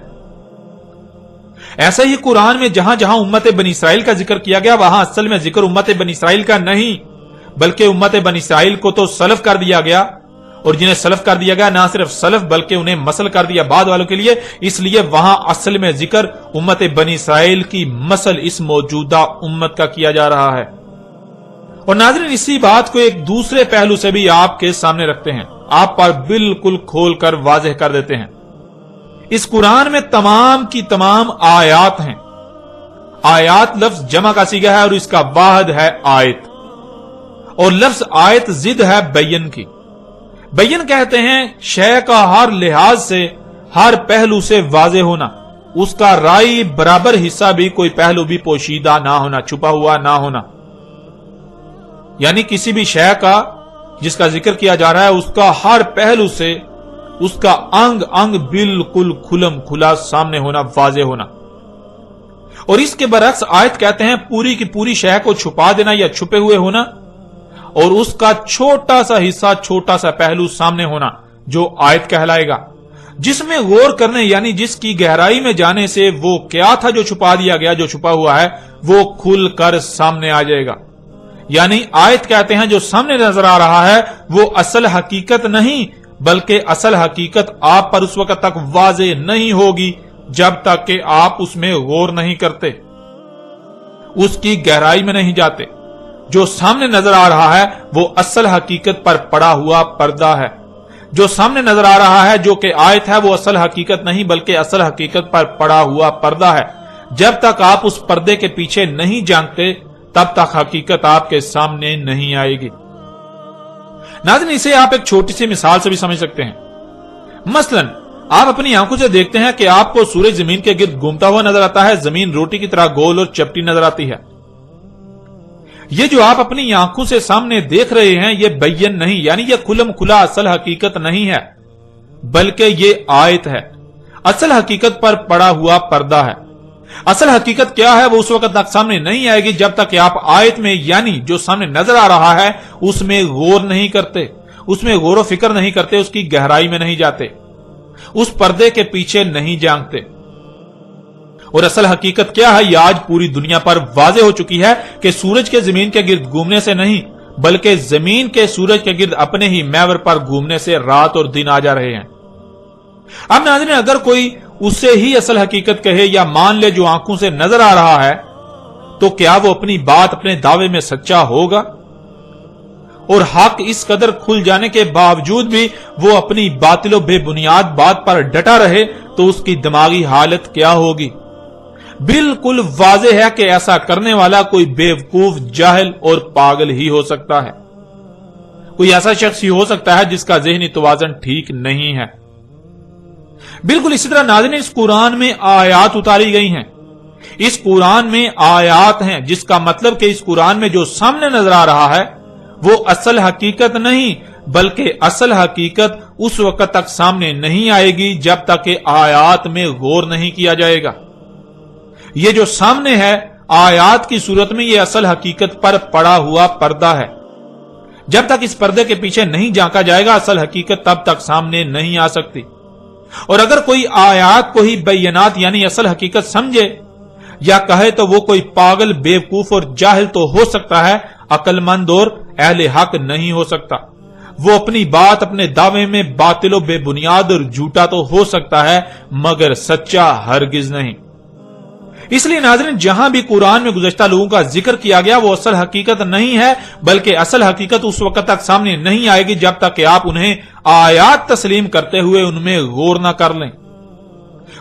ایسا ہی قرآن میں جہاں جہاں امت بنی اسرائیل کا ذکر کیا گیا وہاں اصل میں ذکر امت بنی اسرائیل کا نہیں بلکہ امت بنی اسرائیل کو تو سلف کر دیا گیا، اور جنہیں سلف کر دیا گیا نہ صرف سلف بلکہ انہیں مسل کر دیا بعد والوں کے لیے، اس لیے وہاں اصل میں ذکر امت بنی اسرائیل کی مسل اس موجودہ امت کا کیا جا رہا ہے۔ اور ناظرین، اسی بات کو ایک دوسرے پہلو سے بھی آپ کے سامنے رکھتے ہیں، آپ پر بالکل کھول کر واضح کر دیتے ہیں۔ اس قرآن میں تمام کی تمام آیات ہیں۔ آیات لفظ جمع کا صیغہ ہے اور اس کا واحد ہے آیت، اور لفظ آیت ضد ہے بین کی۔ بین کہتے ہیں شے کا ہر لحاظ سے، ہر پہلو سے واضح ہونا، اس کا رائی برابر حصہ بھی کوئی پہلو بھی پوشیدہ نہ ہونا، چھپا ہوا نہ ہونا، یعنی کسی بھی شے کا جس کا ذکر کیا جا رہا ہے اس کا ہر پہلو سے اس کا انگ انگ بالکل کھلم کھلا سامنے ہونا، واضح ہونا۔ اور اس کے برعکس آیت کہتے ہیں پوری کی پوری شے کو چھپا دینا یا چھپے ہوئے ہونا، اور اس کا چھوٹا سا حصہ، چھوٹا سا پہلو سامنے ہونا جو آیت کہلائے گا، جس میں غور کرنے یعنی جس کی گہرائی میں جانے سے وہ کیا تھا جو چھپا دیا گیا، جو چھپا ہوا ہے وہ کھل کر سامنے آ جائے گا۔ یعنی آیت کہتے ہیں جو سامنے نظر آ رہا ہے وہ اصل حقیقت نہیں بلکہ اصل حقیقت آپ پر اس وقت تک واضح نہیں ہوگی جب تک کہ آپ اس میں غور نہیں کرتے، اس کی گہرائی میں نہیں جاتے۔ جو سامنے نظر آ رہا ہے وہ اصل حقیقت پر پڑا ہوا پردہ ہے، جو سامنے نظر آ رہا ہے جو کہ آیت ہے وہ اصل حقیقت نہیں بلکہ اصل حقیقت پر پڑا ہوا پردہ ہے۔ جب تک آپ اس پردے کے پیچھے نہیں جانتے تب تک حقیقت آپ کے سامنے نہیں آئے گی۔ ناظرین، اسے آپ ایک چھوٹی سی مثال سے بھی سمجھ سکتے ہیں۔ مثلاً آپ اپنی آنکھوں سے دیکھتے ہیں کہ آپ کو سورج زمین کے گرد گھومتا ہوا نظر آتا ہے، زمین روٹی کی طرح گول اور چپٹی نظر آتی ہے۔ یہ جو آپ اپنی آنکھوں سے سامنے دیکھ رہے ہیں یہ بین نہیں، یعنی یہ کھلم کھلا اصل حقیقت نہیں ہے بلکہ یہ آیت ہے، اصل حقیقت پر پڑا ہوا پردہ ہے۔ اصل حقیقت کیا ہے وہ اس وقت تک سامنے نہیں آئے گی جب تک کہ آپ آیت میں یعنی جو سامنے نظر آ رہا ہے اس میں غور نہیں کرتے، اس میں غور و فکر نہیں کرتے، اس کی گہرائی میں نہیں جاتے، اس پردے کے پیچھے نہیں جانتے۔ اور اصل حقیقت کیا ہے یہ آج پوری دنیا پر واضح ہو چکی ہے کہ سورج کے زمین کے گرد گھومنے سے نہیں بلکہ زمین کے سورج کے گرد اپنے ہی محور پر گھومنے سے رات اور دن آ جا رہے ہیں۔ اب ناظرین، اگر کوئی اسے ہی اصل حقیقت کہے یا مان لے جو آنکھوں سے نظر آ رہا ہے، تو کیا وہ اپنی بات اپنے دعوے میں سچا ہوگا؟ اور حق اس قدر کھل جانے کے باوجود بھی وہ اپنی باطل و بے بنیاد بات پر ڈٹا رہے تو اس کی دماغی حالت کیا ہوگی؟ بالکل واضح ہے کہ ایسا کرنے والا کوئی بیوقوف، جاہل اور پاگل ہی ہو سکتا ہے۔ کوئی ایسا شخص ہی ہو سکتا ہے جس کا ذہنی توازن ٹھیک نہیں ہے۔ بالکل اسی طرح ناظرین، اس قرآن میں آیات اتاری گئی ہیں، اس قرآن میں آیات ہیں، جس کا مطلب کہ اس قرآن میں جو سامنے نظر آ رہا ہے وہ اصل حقیقت نہیں بلکہ اصل حقیقت اس وقت تک سامنے نہیں آئے گی جب تک کہ آیات میں غور نہیں کیا جائے گا۔ یہ جو سامنے ہے آیات کی صورت میں یہ اصل حقیقت پر پڑا ہوا پردہ ہے۔ جب تک اس پردے کے پیچھے نہیں جھانکا جائے گا اصل حقیقت تب تک سامنے نہیں آ سکتی۔ اور اگر کوئی آیات کو ہی بینات یعنی اصل حقیقت سمجھے یا کہے تو وہ کوئی پاگل، بیوقوف اور جاہل تو ہو سکتا ہے، عقل مند اور اہل حق نہیں ہو سکتا۔ وہ اپنی بات اپنے دعوے میں باطل و بے بنیاد اور جھوٹا تو ہو سکتا ہے مگر سچا ہرگز نہیں۔ اس لیے ناظرین، جہاں بھی قرآن میں گزشتہ لوگوں کا ذکر کیا گیا وہ اصل حقیقت نہیں ہے بلکہ اصل حقیقت اس وقت تک سامنے نہیں آئے گی جب تک کہ آپ انہیں آیات تسلیم کرتے ہوئے ان میں غور نہ کر لیں،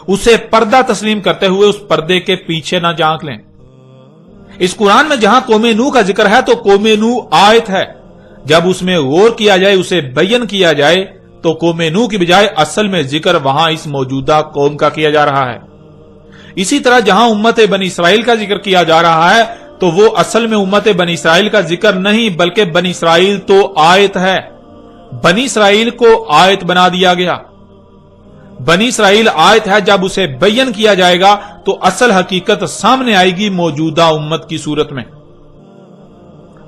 اسے پردہ تسلیم کرتے ہوئے اس پردے کے پیچھے نہ جھانک لیں۔ اس قرآن میں جہاں قوم نوح کا ذکر ہے تو قوم نوح آیت ہے، جب اس میں غور کیا جائے، اسے بیان کیا جائے تو قوم نوح کی بجائے اصل میں ذکر وہاں اس موجودہ قوم کا کیا جا رہا ہے۔ اسی طرح جہاں امت بنی اسرائیل کا ذکر کیا جا رہا ہے تو وہ اصل میں امت بنی اسرائیل کا ذکر نہیں بلکہ بنی اسرائیل تو آیت ہے۔ بنی اسرائیل کو آیت بنا دیا گیا۔ بنی اسرائیل آیت ہے، جب اسے بیان کیا جائے گا تو اصل حقیقت سامنے آئے گی موجودہ امت کی صورت میں۔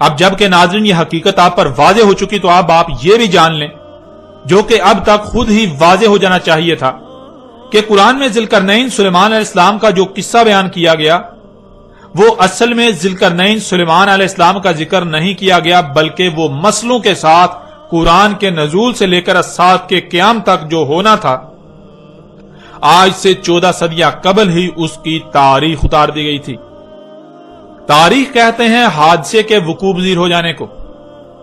اب جب کہ ناظرین یہ حقیقت آپ پر واضح ہو چکی تو اب آپ یہ بھی جان لیں، جو کہ اب تک خود ہی واضح ہو جانا چاہیے تھا، کہ قرآن میں ذوالقرنین سلیمان علیہ السلام کا جو قصہ بیان کیا گیا وہ اصل میں ذوالقرنین سلیمان علیہ السلام کا ذکر نہیں کیا گیا بلکہ وہ مسئلوں کے ساتھ قرآن کے نزول سے لے کر الساعت کے قیام تک جو ہونا تھا، آج سے 14 صدیاں قبل ہی اس کی تاریخ اتار دی گئی تھی۔ تاریخ کہتے ہیں حادثے کے وقوع پذیر ہو جانے کو،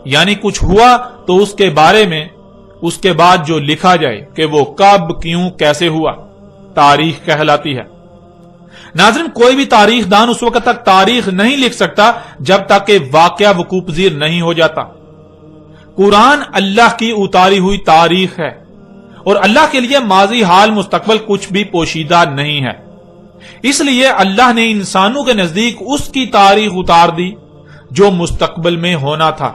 یعنی کچھ ہوا تو اس کے بارے میں اس کے بعد جو لکھا جائے کہ وہ کب، کیوں، کیسے ہوا، تاریخ کہلاتی ہے۔ ناظرین، کوئی بھی تاریخ دان اس وقت تک تاریخ نہیں لکھ سکتا جب تک کہ واقعہ وقوع پذیر نہیں ہو جاتا۔ قرآن اللہ کی اتاری ہوئی تاریخ ہے اور اللہ کے لیے ماضی، حال، مستقبل کچھ بھی پوشیدہ نہیں ہے۔ اس لیے اللہ نے انسانوں کے نزدیک اس کی تاریخ اتار دی جو مستقبل میں ہونا تھا،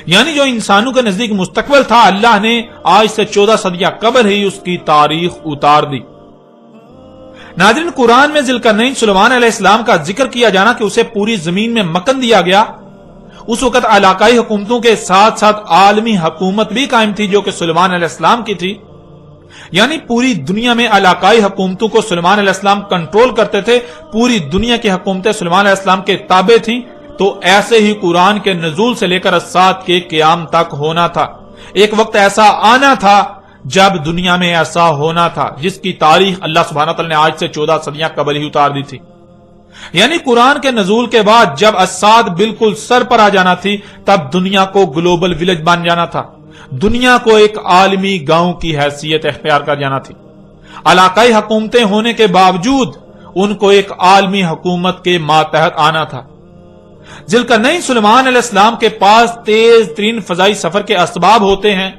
یعنی جو انسانوں کے نزدیک مستقبل تھا اللہ نے آج سے 14 صدیاں قبل ہی اس کی تاریخ اتار دی۔ ناظرین، قرآن میں ذوالقرنین سلیمان علیہ السلام کا ذکر کیا جانا کہ اسے پوری زمین میں مکن دیا گیا، اس وقت علاقائی حکومتوں کے ساتھ ساتھ عالمی حکومت بھی قائم تھی جو کہ سلیمان علیہ السلام کی تھی، یعنی پوری دنیا میں علاقائی حکومتوں کو سلیمان علیہ السلام کنٹرول کرتے تھے، پوری دنیا کی حکومتیں سلیمان علیہ السلام کے تابع تھیں۔ تو ایسے ہی قرآن کے نزول سے لے کر الساعت کے قیام تک ہونا تھا۔ ایک وقت ایسا آنا تھا جب دنیا میں ایسا ہونا تھا جس کی تاریخ اللہ سبحانہ وتعالی نے آج سے 14 صدیاں قبل ہی اتار دی تھی، یعنی قرآن کے نزول کے بعد جب الساعت بالکل سر پر آ جانا تھی تب دنیا کو گلوبل ولیج بن جانا تھا، دنیا کو ایک عالمی گاؤں کی حیثیت اختیار کر جانا تھی۔ علاقائی حکومتیں ہونے کے باوجود ان کو ایک عالمی حکومت کے ماتحت آنا تھا۔ ذوالقرنین سلیمان علیہ السلام کے پاس تیز ترین فضائی سفر کے اسباب ہوتے ہیں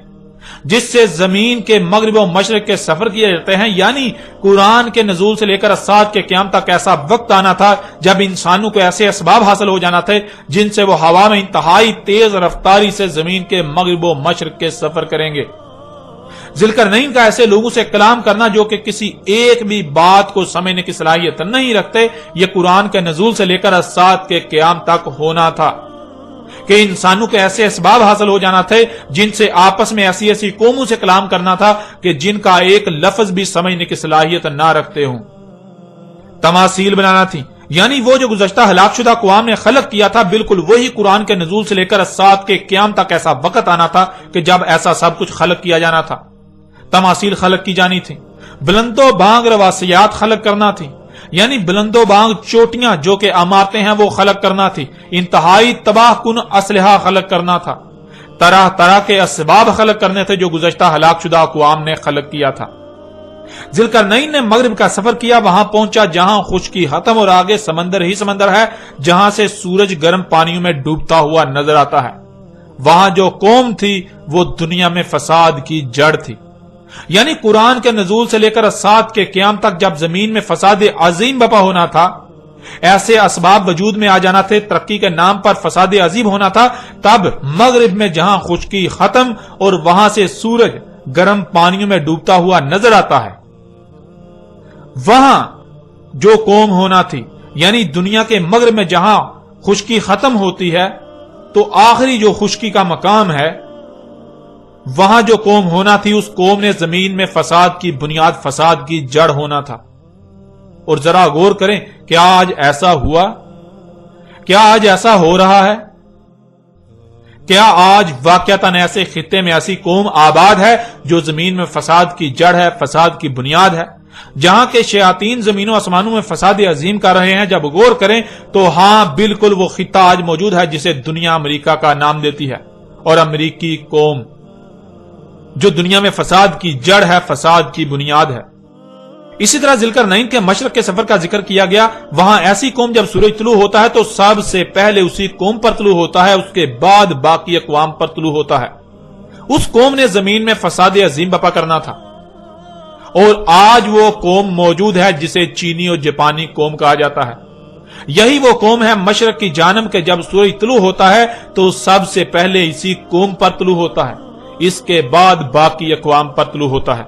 جس سے زمین کے مغرب و مشرق کے سفر کیے جاتے ہیں، یعنی قرآن کے نزول سے لے کر الساعت کے قیام تک ایسا وقت آنا تھا جب انسانوں کو ایسے اسباب حاصل ہو جانا تھے جن سے وہ ہوا میں انتہائی تیز رفتاری سے زمین کے مغرب و مشرق کے سفر کریں گے۔ ذوالقرنین کا ایسے لوگوں سے کلام کرنا جو کہ کسی ایک بھی بات کو سمجھنے کی صلاحیت نہیں رکھتے، یہ قرآن کے نزول سے لے کر الساعت کے قیام تک ہونا تھا کہ انسانوں کے ایسے اسباب حاصل ہو جانا تھے جن سے آپس میں ایسی ایسی قوموں سے کلام کرنا تھا کہ جن کا ایک لفظ بھی سمجھنے کی صلاحیت نہ رکھتے ہوں۔ تماثیل بنانا تھی، یعنی وہ جو گزشتہ ہلاک شدہ اقوام نے خلق کیا تھا، بالکل وہی قرآن کے نزول سے لے کر الساعۃ کے قیام تک ایسا وقت آنا تھا کہ جب ایسا سب کچھ خلق کیا جانا تھا۔ تماثیل خلق کی جانی تھی، بلند و بانگ رواسیات خلق کرنا تھی، یعنی بلند و بانگ چوٹیاں جو کہ عمارتیں ہیں وہ خلق کرنا تھی، انتہائی تباہ کن اسلحہ خلق کرنا تھا، طرح طرح کے اسباب خلق کرنے تھے جو گزشتہ ہلاک شدہ اقوام نے خلق کیا تھا۔ ذوالقرنین نے مغرب کا سفر کیا، وہاں پہنچا جہاں خشکی ختم اور آگے سمندر ہی سمندر ہے، جہاں سے سورج گرم پانیوں میں ڈوبتا ہوا نظر آتا ہے۔ وہاں جو قوم تھی وہ دنیا میں فساد کی جڑ تھی، یعنی قرآن کے نزول سے لے کر الساعۃ کے قیام تک جب زمین میں فساد عظیم بپا ہونا تھا، ایسے اسباب وجود میں آ جانا تھے، ترقی کے نام پر فساد عظیم ہونا تھا، تب مغرب میں جہاں خشکی ختم اور وہاں سے سورج گرم پانیوں میں ڈوبتا ہوا نظر آتا ہے، وہاں جو قوم ہونا تھی، یعنی دنیا کے مغرب میں جہاں خشکی ختم ہوتی ہے تو آخری جو خشکی کا مقام ہے، وہاں جو قوم ہونا تھی، اس قوم نے زمین میں فساد کی بنیاد، فساد کی جڑ ہونا تھا۔ اور ذرا غور کریں، کیا آج ایسا ہوا؟ کیا آج ایسا ہو رہا ہے؟ کیا آج واقعتاً ایسے خطے میں ایسی قوم آباد ہے جو زمین میں فساد کی جڑ ہے، فساد کی بنیاد ہے، جہاں کے شیاطین زمین و آسمانوں میں فساد عظیم کر رہے ہیں؟ جب غور کریں تو ہاں، بالکل وہ خطہ آج موجود ہے جسے دنیا امریکہ کا نام دیتی ہے، اور امریکی قوم جو دنیا میں فساد کی جڑ ہے، فساد کی بنیاد ہے۔ اسی طرح ذوالقرنین کے مشرق کے سفر کا ذکر کیا گیا، وہاں ایسی قوم جب سورج طلوع ہوتا ہے تو سب سے پہلے اسی قوم پر طلوع ہوتا ہے، اس کے بعد باقی اقوام پر طلوع ہوتا ہے۔ اس قوم نے زمین میں فساد عظیم بپا کرنا تھا، اور آج وہ قوم موجود ہے جسے چینی اور جاپانی قوم کہا جاتا ہے۔ یہی وہ قوم ہے مشرق کی جانب کے جب سورج طلوع ہوتا ہے تو سب سے پہلے اسی قوم پر طلوع ہوتا ہے، اس کے بعد باقی اقوام پر طلوع ہوتا ہے۔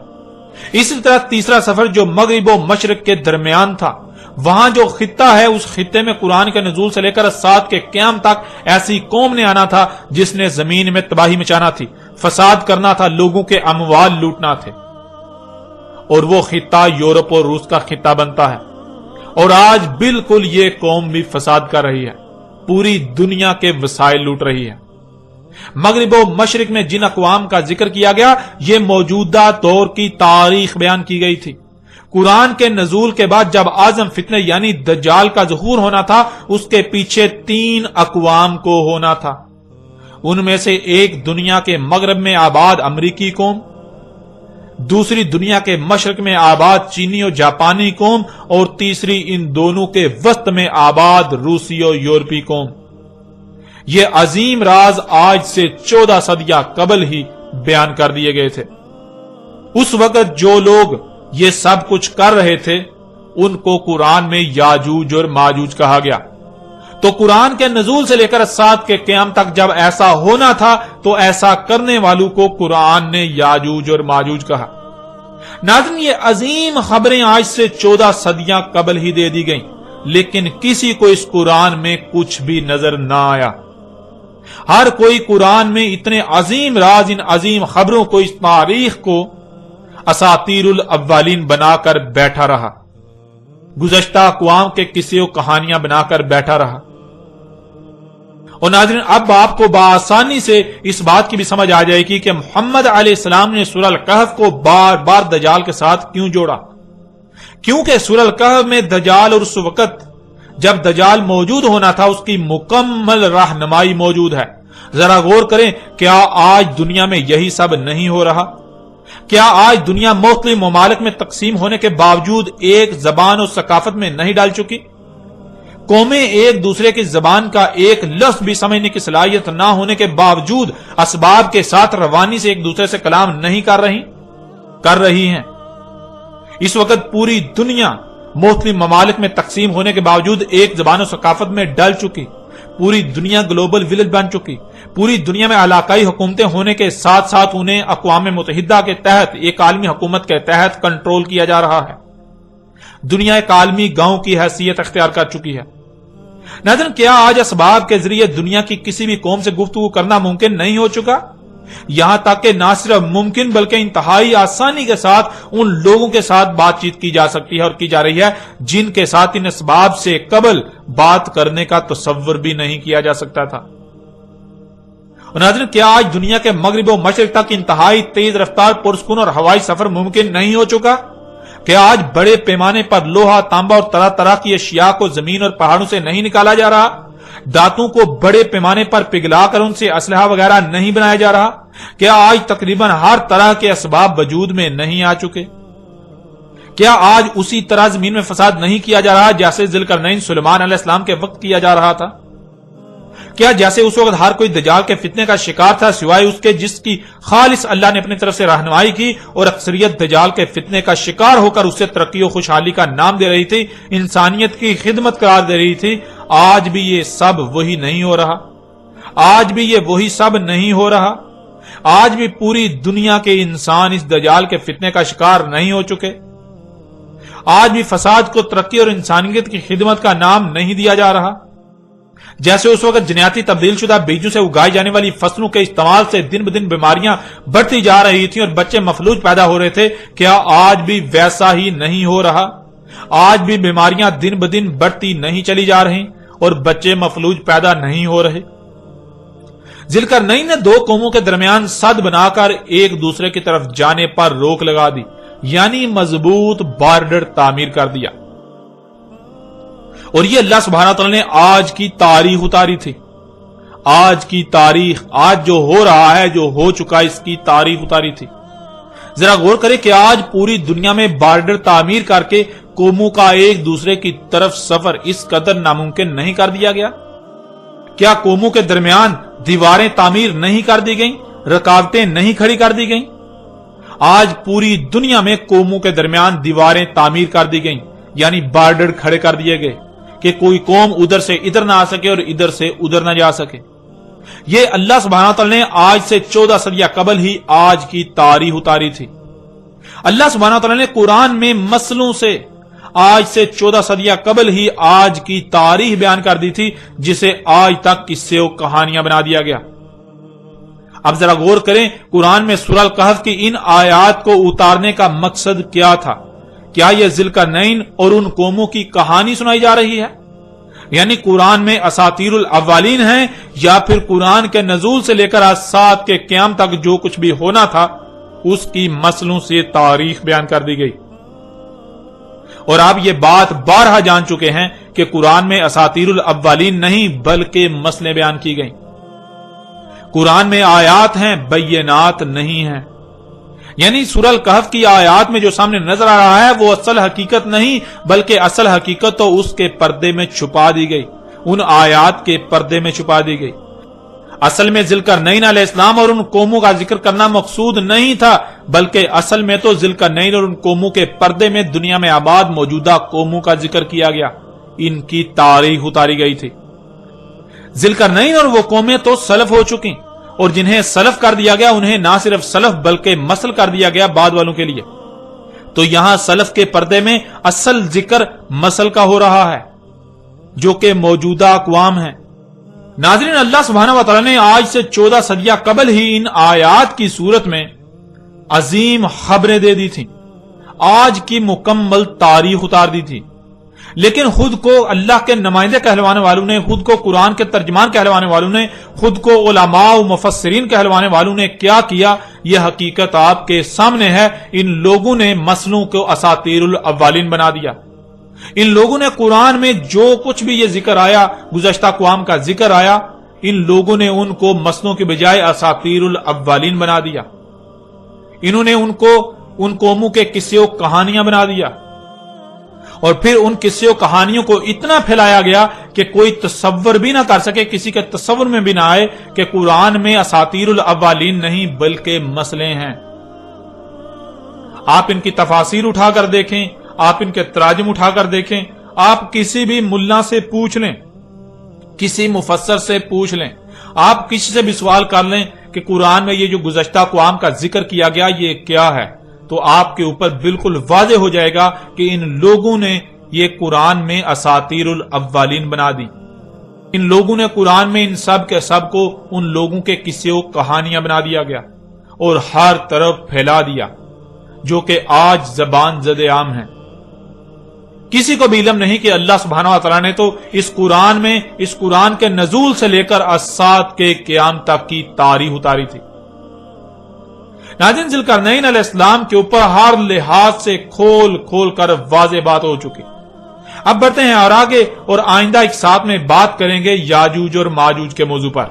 اسی طرح تیسرا سفر جو مغرب و مشرق کے درمیان تھا، وہاں جو خطہ ہے، اس خطے میں قرآن کے نزول سے لے کر الساعۃ کے قیام تک ایسی قوم نے آنا تھا جس نے زمین میں تباہی مچانا تھی، فساد کرنا تھا، لوگوں کے اموال لوٹنا تھے، اور وہ خطہ یورپ اور روس کا خطہ بنتا ہے۔ اور آج بالکل یہ قوم بھی فساد کر رہی ہے، پوری دنیا کے وسائل لوٹ رہی ہے۔ مغرب و مشرق میں جن اقوام کا ذکر کیا گیا، یہ موجودہ دور کی تاریخ بیان کی گئی تھی۔ قرآن کے نزول کے بعد جب اعظم فتنہ یعنی دجال کا ظہور ہونا تھا، اس کے پیچھے 3 اقوام کو ہونا تھا۔ ان میں سے ایک دنیا کے مغرب میں آباد امریکی قوم، دوسری دنیا کے مشرق میں آباد چینی اور جاپانی قوم، اور تیسری ان دونوں کے وسط میں آباد روسی اور یورپی قوم۔ یہ عظیم راز آج سے 14 صدیاں قبل ہی بیان کر دیے گئے تھے۔ اس وقت جو لوگ یہ سب کچھ کر رہے تھے ان کو قرآن میں یاجوج اور ماجوج کہا گیا۔ تو قرآن کے نزول سے لے کر الساعۃ کے قیام تک جب ایسا ہونا تھا تو ایسا کرنے والوں کو قرآن نے یاجوج اور ماجوج کہا۔ ناظرین، یہ عظیم خبریں آج سے 14 صدیاں قبل ہی دے دی گئیں، لیکن کسی کو اس قرآن میں کچھ بھی نظر نہ آیا۔ ہر کوئی قرآن میں اتنے عظیم راز، ان عظیم خبروں کو، اس تاریخ کو اساطیر الاولین بنا کر بیٹھا رہا، گزشتہ اقوام کے قصے و کہانیاں بنا کر بیٹھا رہا۔ اور ناظرین، اب آپ کو بآسانی سے اس بات کی بھی سمجھ آ جائے گی کہ محمد علیہ السلام نے سورہ الکہف کو بار بار دجال کے ساتھ کیوں جوڑا، کیونکہ سورہ الکہف میں دجال اور اس وقت جب دجال موجود ہونا تھا اس کی مکمل رہنمائی موجود ہے۔ ذرا غور کریں، کیا آج دنیا میں یہی سب نہیں ہو رہا؟ کیا آج دنیا مختلف ممالک میں تقسیم ہونے کے باوجود ایک زبان اور ثقافت میں نہیں ڈال چکی؟ قومیں ایک دوسرے کی زبان کا ایک لفظ بھی سمجھنے کی صلاحیت نہ ہونے کے باوجود اسباب کے ساتھ روانی سے ایک دوسرے سے کلام نہیں کر رہی ہیں۔ اس وقت پوری دنیا مختلف ممالک میں تقسیم ہونے کے باوجود ایک زبان و ثقافت میں ڈل چکی، پوری دنیا گلوبل ولیج بن چکی، پوری دنیا میں علاقائی حکومتیں ہونے کے ساتھ ساتھ انہیں اقوام متحدہ کے تحت، ایک عالمی حکومت کے تحت کنٹرول کیا جا رہا ہے۔ دنیا ایک عالمی گاؤں کی حیثیت اختیار کر چکی ہے۔ ناظرین، کیا آج اسباب کے ذریعے دنیا کی کسی بھی قوم سے گفتگو کرنا ممکن نہیں ہو چکا؟ یہاں تک کہ نہ صرف ممکن بلکہ انتہائی آسانی کے ساتھ ان لوگوں کے ساتھ بات چیت کی جا سکتی ہے اور کی جا رہی ہے جن کے ساتھ ان اسباب سے قبل بات کرنے کا تصور بھی نہیں کیا جا سکتا تھا۔ اور ناظرین، کیا آج دنیا کے مغرب و مشرق تک انتہائی تیز رفتار پرسکون اور ہوائی سفر ممکن نہیں ہو چکا؟ کیا آج بڑے پیمانے پر لوہا، تانبا اور طرح طرح کی اشیاء کو زمین اور پہاڑوں سے نہیں نکالا جا رہا؟ دانتوں کو بڑے پیمانے پر پگھلا کر ان سے اسلحہ وغیرہ نہیں بنایا جا رہا؟ کیا آج تقریباً ہر طرح کے اسباب وجود میں نہیں آ چکے؟ کیا آج اسی طرح زمین میں فساد نہیں کیا جا رہا جیسے ذوالقرنین سلیمان علیہ السلام کے وقت کیا جا رہا تھا؟ کیا جیسے اس وقت ہر کوئی دجال کے فتنے کا شکار تھا سوائے اس کے جس کی خالص اللہ نے اپنی طرف سے رہنمائی کی، اور اکثریت دجال کے فتنے کا شکار ہو کر اسے ترقی و خوشحالی کا نام دے رہی تھی، انسانیت کی خدمت قرار دے رہی تھی؟ آج بھی یہ سب وہی نہیں ہو رہا؟ آج بھی یہ وہی سب نہیں ہو رہا؟ آج بھی پوری دنیا کے انسان اس دجال کے فتنے کا شکار نہیں ہو چکے؟ آج بھی فساد کو ترقی اور انسانیت کی خدمت کا نام نہیں دیا جا رہا؟ جیسے اس وقت جنیاتی تبدیل شدہ بیجوں سے اگائی جانے والی فصلوں کے استعمال سے دن بدن بیماریاں بڑھتی جا رہی تھیں اور بچے مفلوج پیدا ہو رہے تھے، کیا آج بھی ویسا ہی نہیں ہو رہا؟ آج بھی بیماریاں دن بدن بڑھتی نہیں چلی جا رہی اور بچے مفلوج پیدا نہیں ہو رہے؟ ذوالقرنین نے دو قوموں کے درمیان سد بنا کر ایک دوسرے کی طرف جانے پر روک لگا دی، یعنی مضبوط بارڈر تعمیر کر دیا، اور یہ اللہ سبحانہ تعالیٰ نے آج کی تاریخ اتاری تھی۔ آج کی تاریخ، آج جو ہو رہا ہے، جو ہو چکا، اس کی تاریخ اتاری تھی۔ ذرا غور کریں کہ آج پوری دنیا میں بارڈر تعمیر کر کے قوموں کا ایک دوسرے کی طرف سفر اس قدر ناممکن نہیں کر دیا گیا؟ کیا قوموں کے درمیان دیواریں تعمیر نہیں کر دی گئیں، رکاوٹیں نہیں کھڑی کر دی گئیں؟ آج پوری دنیا میں قوموں کے درمیان دیواریں تعمیر کر دی گئیں، یعنی بارڈر کھڑے کر دیے گئے کہ کوئی قوم ادھر سے ادھر نہ آ سکے اور ادھر سے ادھر نہ جا سکے۔ یہ اللہ سبحانہ تعالیٰ نے آج سے 14 صدیاں قبل ہی آج کی تاریخ اتاری تھی۔ اللہ سبحانہ تعالیٰ نے قرآن میں مسلوں سے آج سے 14 صدیاں قبل ہی آج کی تاریخ بیان کر دی تھی، جسے آج تک قصے و کہانیاں بنا دیا گیا۔ اب ذرا غور کریں، قرآن میں سورہ الکہف کی ان آیات کو اتارنے کا مقصد کیا تھا؟ کیا یہ ذوالقرنین اور ان قوموں کی کہانی سنائی جا رہی ہے؟ یعنی قرآن میں اساطیر الاولین ہیں، یا پھر قرآن کے نزول سے لے کر آج سات کے قیام تک جو کچھ بھی ہونا تھا اس کی مسلوں سے تاریخ بیان کر دی گئی؟ اور آپ یہ بات بارہا جان چکے ہیں کہ قرآن میں اساطیر الاولین نہیں بلکہ مسلیں بیان کی گئیں۔ قرآن میں آیات ہیں، بینات نہیں ہیں۔ یعنی سورہ الکہف کی آیات میں جو سامنے نظر آ رہا ہے وہ اصل حقیقت نہیں بلکہ اصل حقیقت تو اس کے پردے میں چھپا دی گئی، ان آیات کے پردے میں چھپا دی گئی۔ اصل میں ذوالقرنین علیہ السلام اور ان قوموں کا ذکر کرنا مقصود نہیں تھا، بلکہ اصل میں تو ذوالقرنین اور ان قوموں کے پردے میں دنیا میں آباد موجودہ قوموں کا ذکر کیا گیا، ان کی تاریخ اتاری گئی تھی۔ ذوالقرنین اور وہ قومیں تو سلف ہو چکی، اور جنہیں سلف کر دیا گیا انہیں نہ صرف سلف بلکہ مسل کر دیا گیا بعد والوں کے لیے۔ تو یہاں سلف کے پردے میں اصل ذکر مسل کا ہو رہا ہے جو کہ موجودہ اقوام ہیں۔ ناظرین، اللہ سبحانہ و تعالی نے آج سے 14 صدیاں قبل ہی ان آیات کی صورت میں عظیم خبریں دے دی تھیں، آج کی مکمل تاریخ اتار دی تھی، لیکن خود کو اللہ کے نمائندے کہلوانے والوں نے، خود کو قرآن کے ترجمان کہلوانے والوں نے، خود کو علماء و مفسرین کہلوانے والوں نے کیا کیا؟ یہ حقیقت آپ کے سامنے ہے۔ ان لوگوں نے مسلوں کو اساطیر الاولین بنا دیا۔ ان لوگوں نے قرآن میں جو کچھ بھی یہ ذکر آیا، گزشتہ اقوام کا ذکر آیا، ان لوگوں نے ان کو مسلوں کے بجائے اساطیر الاولین بنا دیا۔ انہوں نے ان کو ان قوموں کے قصے و کہانیاں بنا دیا، اور پھر ان قصے و کہانیوں کو اتنا پھیلایا گیا کہ کوئی تصور بھی نہ کر سکے، کسی کے تصور میں بھی نہ آئے کہ قرآن میں اساطیر الاولین نہیں بلکہ مسئلے ہیں۔ آپ ان کی تفاسیر اٹھا کر دیکھیں، آپ ان کے تراجم اٹھا کر دیکھیں، آپ کسی بھی ملا سے پوچھ لیں، کسی مفسر سے پوچھ لیں، آپ کسی سے بھی سوال کر لیں کہ قرآن میں یہ جو گزشتہ اقوام کا ذکر کیا گیا یہ کیا ہے، تو آپ کے اوپر بالکل واضح ہو جائے گا کہ ان لوگوں نے یہ قرآن میں اساطیر الاولین بنا دی۔ ان لوگوں نے قرآن میں ان سب کے سب کو ان لوگوں کے قصے و کہانیاں بنا دیا گیا اور ہر طرف پھیلا دیا جو کہ آج زبان زد عام ہے۔ کسی کو بھی علم نہیں کہ اللہ سبحانہ و تعالیٰ نے تو اس قرآن کے نزول سے لے کر الساعۃ کے قیام تک کی تاریخ اتاری تھی۔ ناظرین، ذوالقرنین علیہ السلام کے اوپر ہر لحاظ سے کھول کھول کر واضح بات ہو چکی۔ اب بڑھتے ہیں اور آگے اور آئندہ ایک ساتھ میں بات کریں گے یاجوج اور ماجوج کے موضوع پر۔